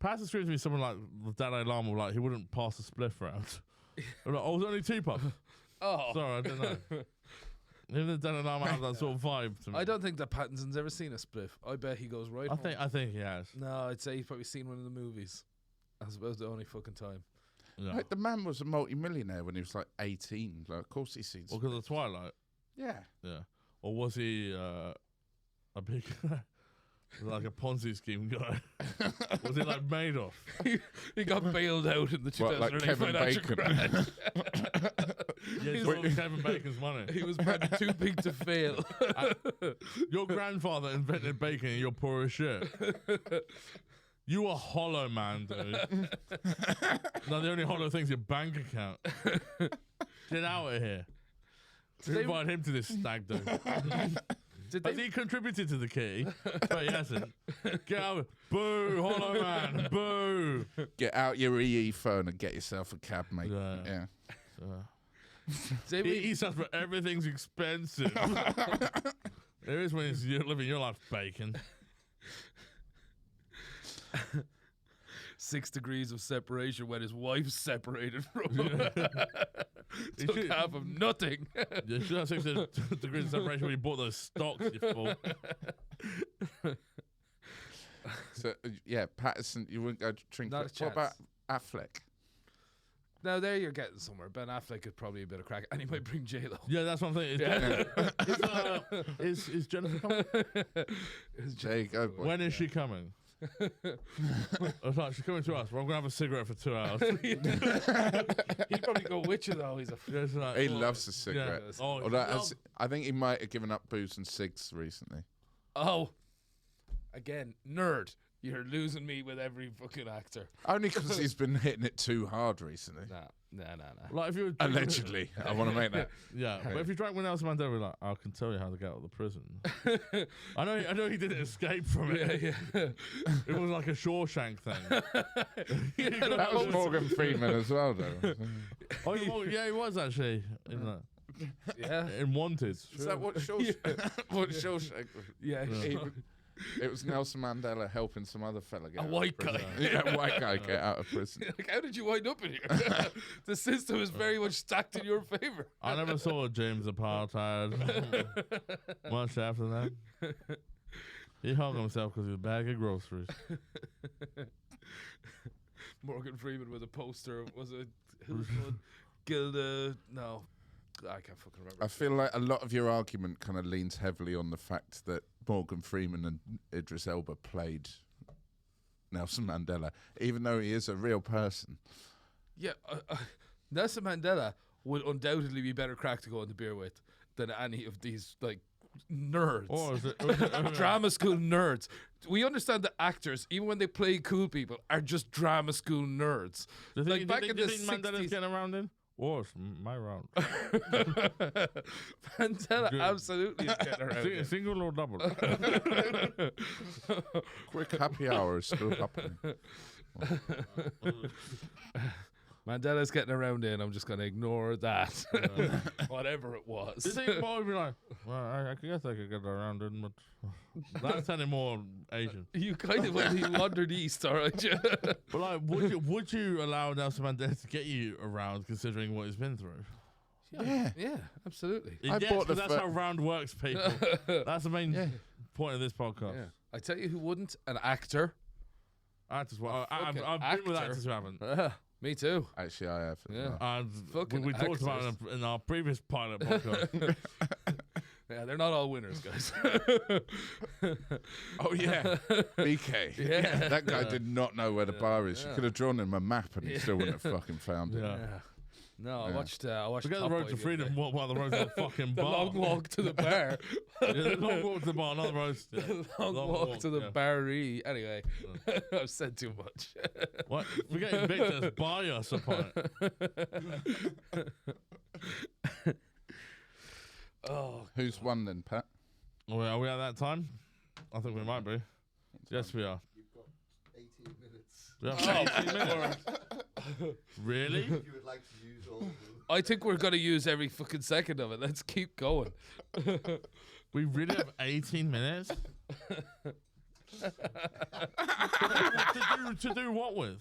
Pattinson screams to me someone like the Dalai Lama, like he wouldn't pass a spliff round. I'm like, oh, it was only 2 puffs. Oh. Sorry, I didn't know. Even the Dalai Lama has that sort of vibe to me. I don't think that Pattinson's ever seen a spliff. I bet he goes right home. I think he has. No, I'd say he's probably seen one in the movies. That's about the only fucking time. Yeah. Like, the man was a multi-millionaire when he was like 18. Like, of course he's seen. Well, because of Twilight. Yeah. Yeah. Or was he a big, like a Ponzi scheme guy? Was he like Madoff? He got bailed out in the What, like 2008 Kevin financial Bacon? crash. Yeah, he stole Kevin Bacon's money. He was probably too big to fail. Your grandfather invented bacon and you're poor as shit. You are hollow, man, dude. No, the only hollow thing's your bank account. Get out of here. Who invited him to this stag do? Has he contributed to the key? But he hasn't. Get out. Boo, hollow man. Boo. Get out your EE phone and get yourself a cab, mate. Yeah. Did we- He says, but everything's expensive. There is when you're living your life, bacon. 6 degrees of separation when his wife's separated from him. Took half of nothing. You should have 6 degrees of separation when you bought those stocks, you fool. So yeah, Patterson, you wouldn't go to drink. Not a What chance. about Affleck? Now there you're getting somewhere. Ben Affleck is probably a bit of crack, and he might bring J-Lo. Yeah, that's what I'm thinking. Is Jennifer coming? There you go. Boy. When is she coming? It's like, she's coming to us. Well, I'm going to have a cigarette for 2 hours. He'd probably go with you though. He's a Yeah, it's like, He oh, loves a cigarette. Yeah. Oh, Although, I think he might have given up booze and cigs recently. oh, again nerd. You're losing me with every fucking actor. Only because he's been hitting it too hard recently. Nah. like if you were Allegedly. I want to make that. Yeah, but if you drank with Nelson Mandela, like, I can tell you how to get out of the prison. I know he didn't escape from it. Yeah. It was like a Shawshank thing. That was Morgan Freeman as well, though. Oh, yeah, he was actually in that. Yeah. In Wanted. Is that what Shawshank? What Shawshank? Yeah. It was Nelson Mandela helping some other fella get A out of white prison. guy. Yeah, a white guy get out of prison. Like, how did you wind up in here? The system is very much stacked in your favor. I never saw James Apartheid. Much after that. He hung himself because he was a bag of groceries. Morgan Freeman with a poster. Was it who's one? Gilda? No, I can't fucking remember. I feel like a lot of your argument kind of leans heavily on the fact that Morgan Freeman and Idris Elba played Nelson Mandela, even though he is a real person. Yeah, Nelson Mandela would undoubtedly be better crack to go on the beer with than any of these like nerds. Or is it? Drama school nerds. We understand that actors, even when they play cool people, are just drama school nerds. Do you Like think, back do you in think the Mandela's 60s. getting around in? Or it's my round. Mandela Good. absolutely is getting around. it. Single or double? Quick happy hour is still happening. Mandela's getting around in. I'm just going to ignore that. Whatever it was. You think Paul would be like, well, I guess I could get around in, but that's any more Asian. You kind of wandered east, all right? But like, would you allow Nelson Mandela to get you around, considering what he's been through? Yeah. Absolutely. I Yes, bought the 'cause that's fir- how round works, people. That's the main point of this podcast. Yeah. I tell you who wouldn't? An actor. Actors, well, I've fucking been with actor. actors who haven't. Me too. Actually, I have. Yeah. And Fucking we talked about actors. it in our previous pilot podcast. Yeah, they're not all winners, guys. Oh yeah, BK. Yeah. That guy did not know where the bar is. You could have drawn him a map, and he still wouldn't have fucking found it. Yeah. No, I Yeah. watched. Forget the Top road Boy to the freedom other day. while the road to the fucking The bar. long walk to the bar. Yeah, the long walk to the bar, not the road. Yeah. The long walk to the bar-y. Anyway, I've said too much. What? We're getting Victor to buy us a pint. Oh, Who's won then, Pat? Are we at that time? I think we might be. Yes, we are. You've got 18 minutes. We have 18 minutes. Really? If you would like to use all of them. I think we're gonna use every fucking second of it. Let's keep going. We really have 18 minutes? to do what with?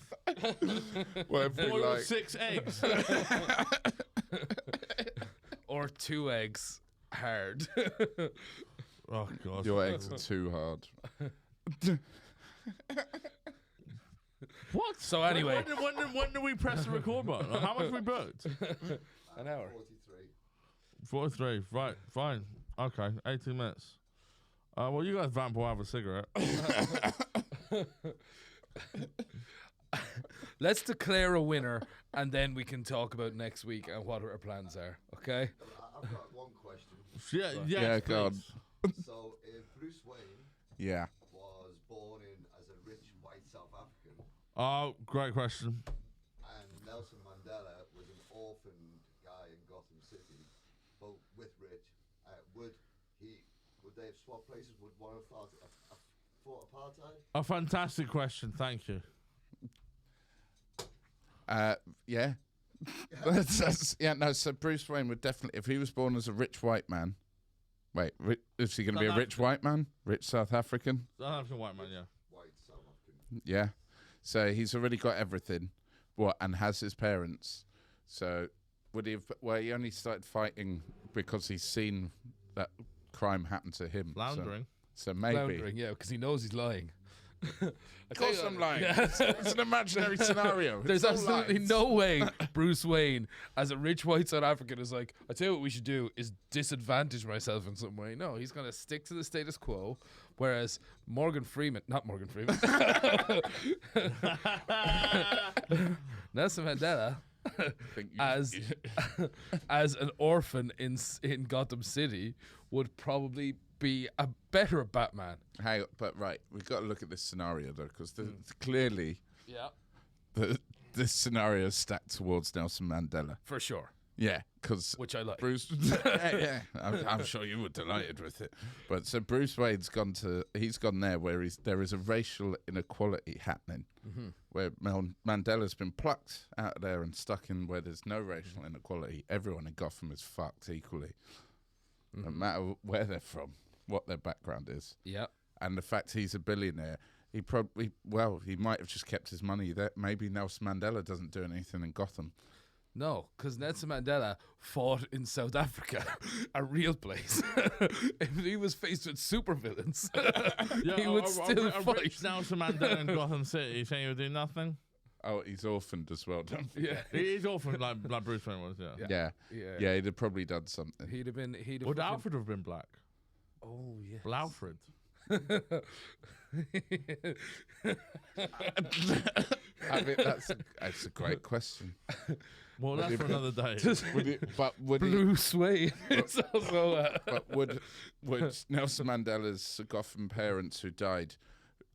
Whatever you Boil like. 6 eggs. Or 2 eggs hard. Oh, God. Your eggs are too hard. What? So anyway. When do we press the record button? How much have we booked? An hour. 43. 43. Right, fine. Okay, 18 minutes. Well, you guys vamp will have a cigarette. Let's declare a winner, and then we can talk about next week and what our plans are. Okay? I've got one question. Yeah, Yeah, yes, God. please. So, if Bruce Wayne Yeah. was born in as a rich white South African, Oh, great question. and Nelson Mandela was an orphan guy in Gotham City, both with Rich, would they have swapped places? Would one have fought apartheid? A fantastic question. Thank you. Yeah. Yeah, no, so Bruce Wayne would definitely, if he was born as a rich white man, is he going to be a South rich white man? Rich South African? South African white man, yeah. White South African. Yeah. So he's already got everything, and has his parents. So would he have? Well, he only started fighting because he's seen that crime happen to him. Floundering. So maybe. Floundering, yeah, because he knows he's lying. Of course I'm lying. Yeah. It's an imaginary scenario. There's It's all absolutely lies. no way Bruce Wayne, as a rich white South African, is like, I tell you what we should do is disadvantage myself in some way. No, he's going to stick to the status quo. Whereas Nelson Mandela, as an orphan in Gotham City, would probably be a better Batman. Hey, but we've got to look at this scenario though, because clearly, this scenario is stacked towards Nelson Mandela. For sure. Yeah, because Which I like. Bruce. yeah, I'm sure you were delighted with it. But so Bruce Wayne's gone there where there is a racial inequality happening, where Mandela's been plucked out of there and stuck in where there's no racial inequality. Everyone in Gotham is fucked equally, no matter where they're from, what their background is. Yeah. And the fact he's a billionaire, he might have just kept his money there. Maybe Nelson Mandela doesn't do anything in Gotham. No, because Nelson Mandela fought in South Africa, a real place. If he was faced with supervillains, he would still fight. Rich Nelson Mandela in Gotham City, you saying he would do nothing? Oh, he's orphaned as well, don't you? Yeah, He is orphaned like Bruce Wayne was, Yeah, he'd have probably done something. He'd have been. Would Alfred have been black? Oh yes. Alfred. I mean, that's a great question. Well, that's for another day. Would Bruce Wayne. It's also. But would Nelson Mandela's Gotham parents who died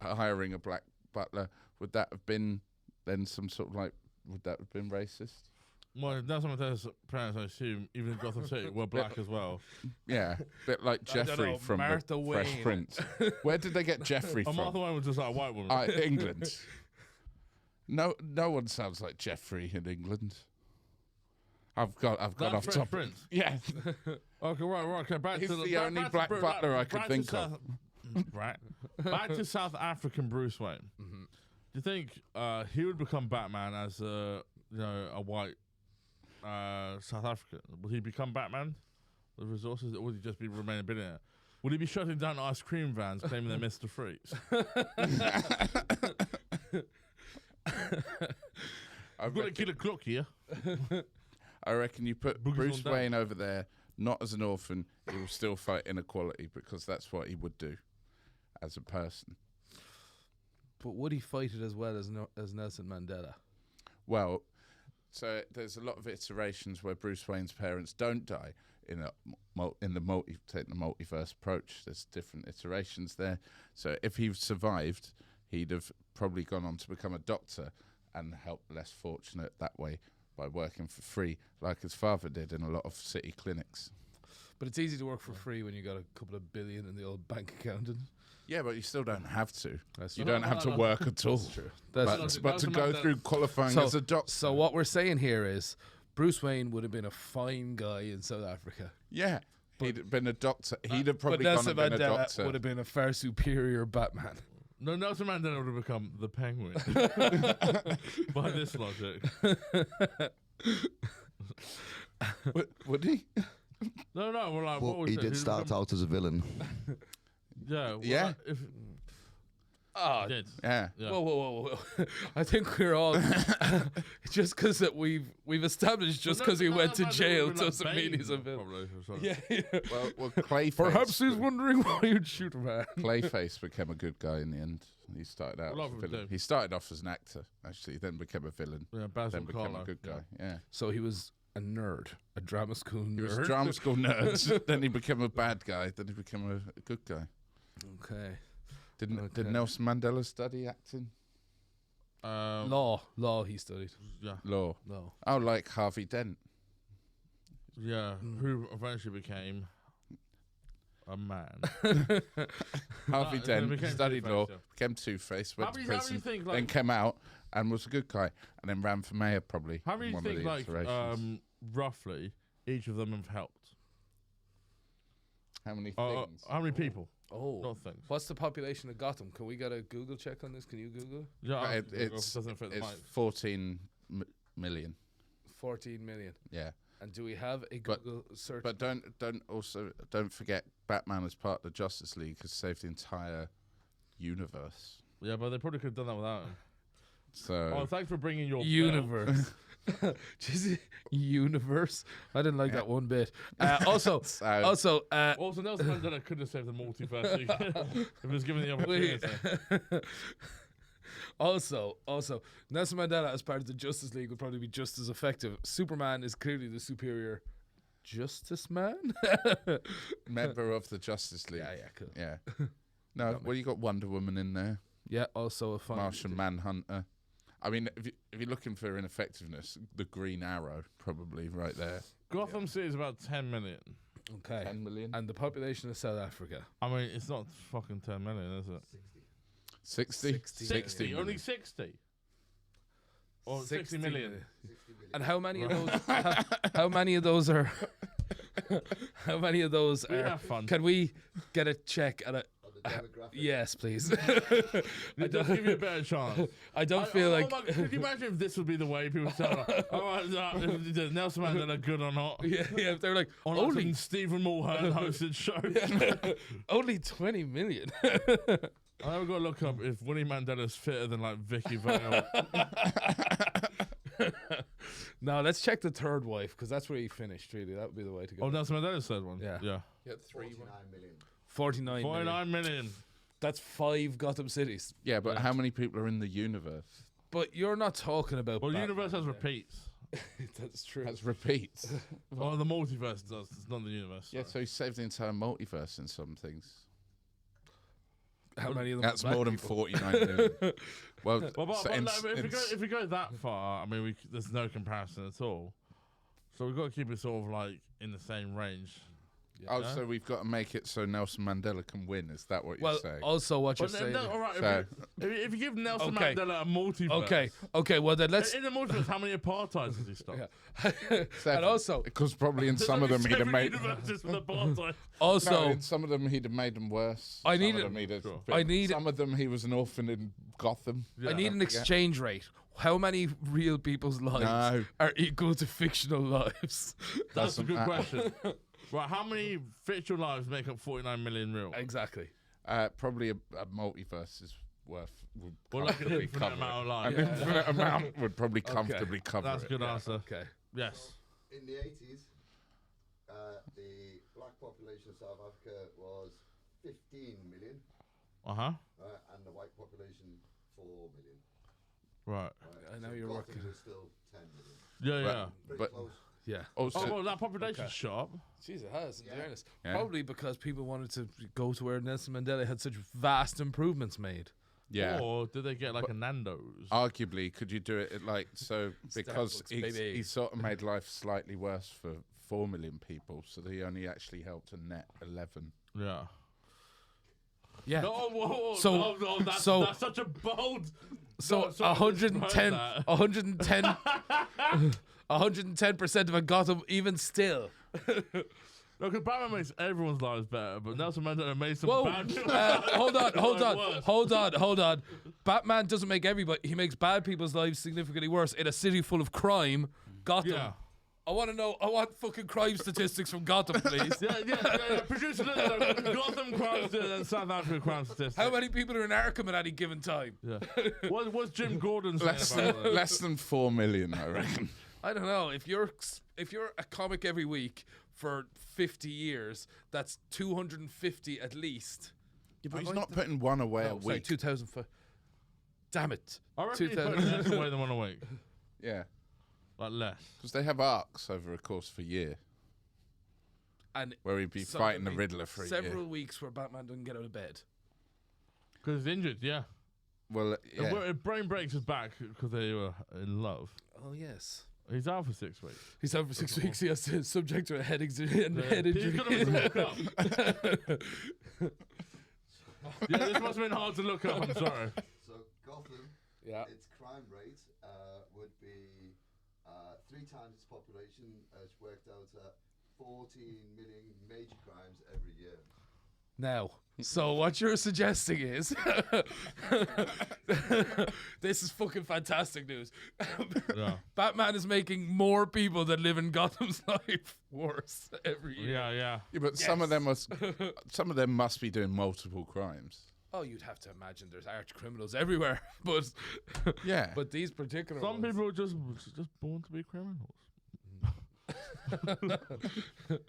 hiring a black butler, would that have been then some sort of would that have been racist? Well, Nelson Mandela's parents, I assume, even in Gotham City, were black as well. Yeah, bit like Jeffrey know, from Martha the Wayne. Fresh Prince. Where did they get Jeffrey Oh, from? Martha Wayne was just like a white woman. England. No one sounds like Jeffrey in England. I've gone off Fresh topic. Prince. Yeah, Okay, right. Okay, back He's to the only black butler I could think of. Right. Back to South African Bruce Wayne. Mm-hmm. Do you think he would become Batman as a white South African? Would he become Batman with resources, or would he just remain a billionaire? Would he be shutting down ice cream vans claiming they're Mr. Freeze? I'm gonna kill a clock here. I reckon you put Boogie's Bruce on down. Wayne over there, not as an orphan, he will still fight inequality because that's what he would do as a person. But would he fight it as well as Nelson Mandela? Well, so there's a lot of iterations where Bruce Wayne's parents don't die in the multiverse approach. There's different iterations there. So if he survived, he'd have probably gone on to become a doctor and help less fortunate that way by working for free, like his father did in a lot of city clinics. But it's easy to work for free when you got a couple of billion in the old bank account. Yeah, but you still don't have to. That's You true. don't have to work at all. True. But to go through qualifying as a doctor. So what we're saying here is Bruce Wayne would have been a fine guy in South Africa. Yeah, he'd have been a doctor. He'd have But probably gone Nelson and been a Mandela doctor. would have been a far superior Batman. No, Nelson Mandela would have become the Penguin. By this logic. Would he? No, we're like, Well, what was he it? did start out as a villain. Yeah. Well, Yeah. If, Oh, he did. Yeah. Yeah. whoa. I think we're all just because that we've established just because he went to jail doesn't mean he's a villain. Probably, so. Yeah. Well, Clayface. Perhaps he's wondering why you'd shoot a man. Clayface became a good guy in the end. He started out A lot as a of them villain. do. He started off as an actor, actually, then became a villain, Yeah, Basil then became Carlo. a good guy. Yeah. So he was a nerd, a drama school nerd. He was a drama school nerd. Then he became a bad guy. Then he became a good guy. Okay. Did Okay. Nelson Mandela study acting? Law he studied. Yeah. Law. No. Oh, like Harvey Dent. Yeah. Who eventually became a man. Harvey then Dent became studied Two-Face, law, yeah. became Two-Face, went to How do you prison, think, then like, came out and was a good guy, and then ran for mayor probably. how many in you one think, of the like, iterations. roughly, each of them have helped? How many things? How many people? Oh. Not things. What's the population of Gotham? Can we get a Google check on this? Can you Google? Yeah, Right, it it's doesn't fit the it's mic. 14 million. 14 million. Yeah, And do we have a But- Google search? but don't forget Batman as part of the Justice League has saved the entire universe. Yeah, but they probably could have done that without him. So Oh, thanks for bringing your bell. Universe. Just universe. I didn't like that one bit. Also, So- also, Also, Nelson Mandela could have saved the multiverse if he was given the opportunity. also, Nelson Mandela as part of the Justice League would probably be just as effective. Superman is clearly the superior Justice Man. member of the Justice League. Yeah, cool. Yeah. No, well, you got Wonder Woman in there, Yeah, also a fun. Martian Manhunter. I mean, if you're looking for ineffectiveness, the Green Arrow probably right there. Gotham City is about 10 million. Okay. 10 million. And the population of South Africa. I mean, it's not fucking 10 million, is it? 60? 60 Only million. 60? Or 60 million? 60 million. And how many of those? How many of those are? How many of those We are? have fun. Can we get a check at a? On the demographic. Yes, please. It does give you a better chance. I don't feel like. Oh my, could you imagine if this would be the way people say, if Nelson Mandela good or not? Yeah, if they're like On only only Stephen Mulhern hosted show. only 20 million. I never got to look up if Winnie Mandela's fitter than like Vicky Vale. No, let's check the third wife because that's where he finished. Really, that would be the way to go. Oh, Nelson Mandela's third one. Yeah. Yeah. 49 million. 49 million. 49 million. That's 5 Gotham cities. Yeah, but how many people are in the universe? But you're not talking about. Well, the Batman, universe has yeah. repeats. That's true. That's repeats. Oh, the multiverse does. It's not the universe. Yeah, sorry. so he saved the entire multiverse in some things. How many of them? That's are black more than people? 49 million. Well, Well, but so in- like, if, in- if we go that far, I mean, there's no comparison at all. So we've got to keep it sort of like in the same range. oh, Yeah. so we've got to make it so Nelson Mandela can win. Is that what you're Well, saying? also what you're But saying. all right, So- if you give Nelson Okay. Mandela a multiverse, Okay. Well, then let's. in the multiverse, how many apartheids has he stopped? Yeah. Seven. And also, Because probably in There's some of only them he'd have 7 made. universes with apartheid. also, No, in some of them he'd have made them worse. I Some need of it- them he'd have Sure. been- I need- Some of them he was an orphan in Gotham. Yeah. I need an Yeah. exchange rate. How many real people's lives No. are equal to fictional lives? That's a Doesn't good matter. question. Right, how many fictional lives make up 49 million real? Exactly. Probably a multiverse is worth. Would Or like an comfortably infinite cover amount of it. lives. An infinite amount would probably comfortably cover That's a it. good answer. Okay. Yes. In the 80s, the black population of South Africa was 15 million, Uh-huh. and the white population 4 million. Right. I know So you're Gotham working. was still 10 million. Yeah, Right. yeah. Pretty But- close. Yeah. Also, Oh, well, that population Okay. shot up. Jeez, it has, in Yeah. fairness. Yeah. Probably because people wanted to go to where Nelson Mandela had such vast improvements made. yeah. Or did they get like a Nando's? Arguably, could you do it at like so because Starbucks, baby. he sort of made life slightly worse for 4 million people, so he only actually helped a net 11. Yeah. Yeah. No, whoa, So- no, that's such a bold. So no, sorry, 110, I misheard 110, 110% of a Gotham, even still. No, because Batman makes everyone's lives better, but Nelson Mandela made some Whoa! bad people. Hold on. Batman doesn't make everybody. He makes bad people's lives significantly worse in a city full of crime, Gotham. Yeah. I want fucking crime statistics from Gotham, please. Yeah. Producer Gotham crime statistics and South Africa crime statistics. How many people are in Arkham at any given time? Yeah. What's Jim Gordon saying Less about than, that? less than 4 million, I reckon. I don't know. If you're a comic every week for 50 years, that's 250 at least. Yeah, but he's not putting one away a Oh, sorry, week. 2005. Damn it. I reckon he's 2000. putting less away than 1 a week. Yeah, Like less. because they have arcs over a course of a year And where he'd be so fighting the there'll be Riddler for a several year. weeks where Batman doesn't get out of bed. Because he's injured, yeah. Well, yeah. If Brain breaks his back because they were in love. Oh, yes. He's out for 6 weeks. He's out for 6 weeks. He has to subject to a head injury. Head He's injury. gonna look up. Yeah, this must have been hard to look up. I'm sorry. So Gotham, Yeah. its crime rate would be 3 times its population, as worked out at 14 million major crimes every year. Now, so what you're suggesting is this is fucking fantastic news. Yeah. Batman is making more people that live in Gotham's life worse every year. Yeah. Yeah, but some of them must be doing multiple crimes. Oh, you'd have to imagine there's arch criminals everywhere, but Yeah. but these particular Some ones, people are just born to be criminals.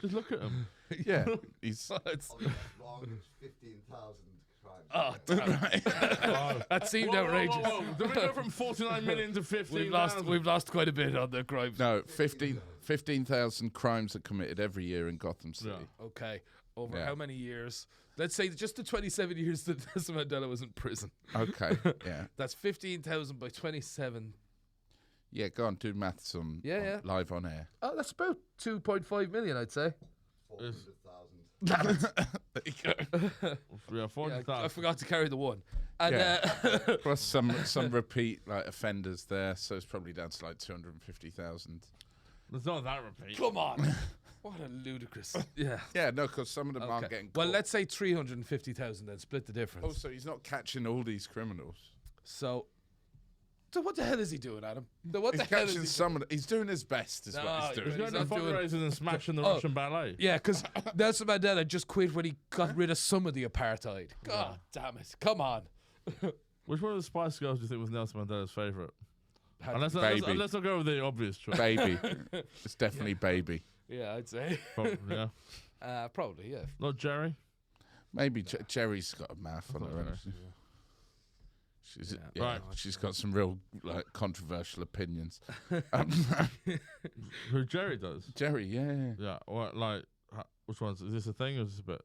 Just look at them. Yeah. He's it's, Oh, that's wrong. It's 15,000 crimes. oh, damn. That seemed outrageous. Whoa. Did we go from 49 million to 15? We've lost quite a bit on the crimes. no 15,000 crimes are committed every year in Gotham City. Yeah. Okay, over Yeah. how many years? Let's say just the 27 years that Nelson Mandela was in prison. Okay. Yeah. That's 15,000 by 27. Yeah. Go on, do maths on, Yeah. live on air. Oh, that's about 2.5 million, I'd say. 400,000. There you go. Yeah, Yeah, 40,000. I forgot to carry the one. And Yeah. Plus some repeat like offenders there, so it's probably down to like 250,000. It's not that repeat. come on. What a ludicrous. Yeah. Yeah, no, because some of them aren't Okay. getting Well, caught. let's say 350,000 then, split the difference. Oh, so he's not catching all these criminals. So what the hell is he doing, Adam? So what He's the hell is catching he some of the, he's doing his best is No, what he's he's doing. He's going to not doing- fundraisers and smashing the Oh. Russian ballet. Yeah, because Nelson Mandela just quit when he got rid of some of the apartheid. God damn it. Come on. Which one of the Spice Girls do you think was Nelson Mandela's favourite? Had- Let's Baby. not go with the obvious choice. Baby. It's definitely Baby. Yeah, I'd say. Probably, yeah. Probably, yeah. Not Jerry. Maybe Jerry's got a mouth on her. Okay. hasn't she? She's Yeah. yeah, Right. she's got some real like controversial opinions. Who Jerry does. Jerry, yeah. Yeah. What, like, which ones? Is this a thing or is this a bit?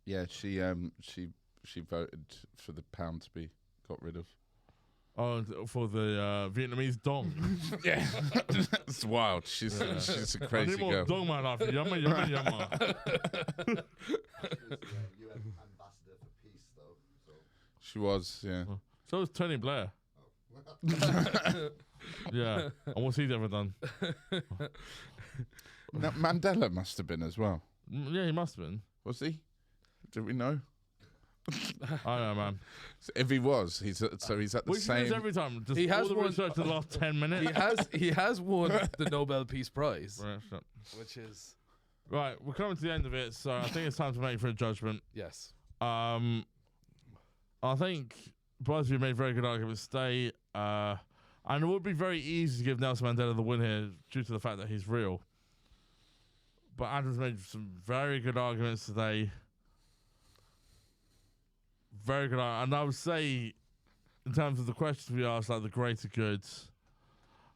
Yeah, she voted for the pound to be got rid of. Oh, for the Vietnamese dong. Yeah. It's wild. She's a I crazy need more girl. dong, my life. Yumma. She was the UN ambassador for peace, though. So. She was, yeah. So is Tony Blair. Yeah. And what's he ever done? No, Mandela must have been as well. Yeah, he must have been. Was he? Do we know? I don't know, man. So if he was, he's at the Which he does same. every time. Just He has all the one- research in the last 10 minutes. He has won the Nobel Peace Prize, Right, so- which is right, we're coming to the end of it, so I think it's time to make for a judgment. yes. I think both of you made very good arguments today, and it would be very easy to give Nelson Mandela the win here due to the fact that he's real. But Adam's made some very good arguments today. Very good, and I would say, in terms of the questions we asked, like the greater goods,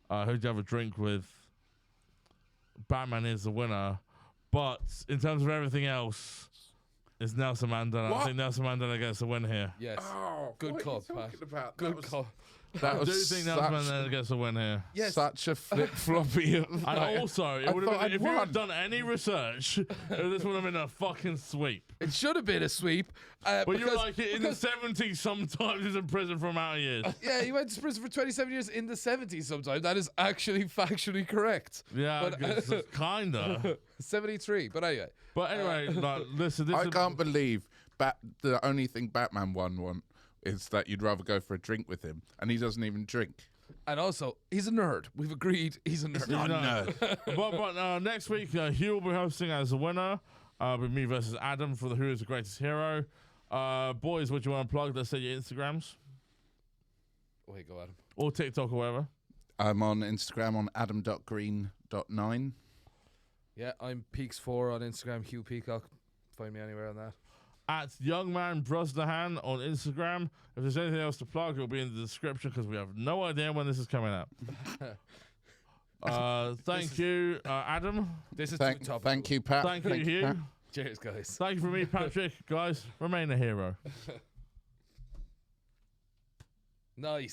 who'd you have a drink with? Batman is the winner, but in terms of everything else, it's Nelson Mandela. I What? think Nelson Mandela gets the win here. Yes. Oh, Good what call, are you talking Pat. about? Good call. That I was do think Nelson such, Mandela gets the win here. Yes. such a flip floppy. And also, it I would thought have I'd been, if you won. had done any research, this would have been a fucking sweep. It should have been a sweep. But you're like, in the 70s, sometimes he's in prison for amount of years. Yeah, he went to prison for 27 years in the 70s sometime. That is actually factually correct. Yeah, But- kinda. 73, but anyway. But anyway, like, listen, this I is, can't believe the only thing Batman won is that you'd rather go for a drink with him, and he doesn't even drink. And also, he's a nerd. We've agreed he's a nerd. But next week, Hugh will be hosting as the winner. With me versus Adam for the Who is the Greatest Hero. Boys, what do you want to plug? Let's say your Instagrams Wait, go Adam. or TikTok or whatever. I'm on Instagram on adam.green.9. Yeah, I'm Peaks4 on Instagram, Hugh Peacock. Find me anywhere on that. At Youngman Brosnahan on Instagram. If there's anything else to plug, it'll be in the description because we have no idea when this is coming out. Thank you, Adam. This is too topical. Thank you, Pat. Thank you, Hugh. Pat. Cheers, guys. Thank you for me, Patrick. Guys, remain a hero. Nice.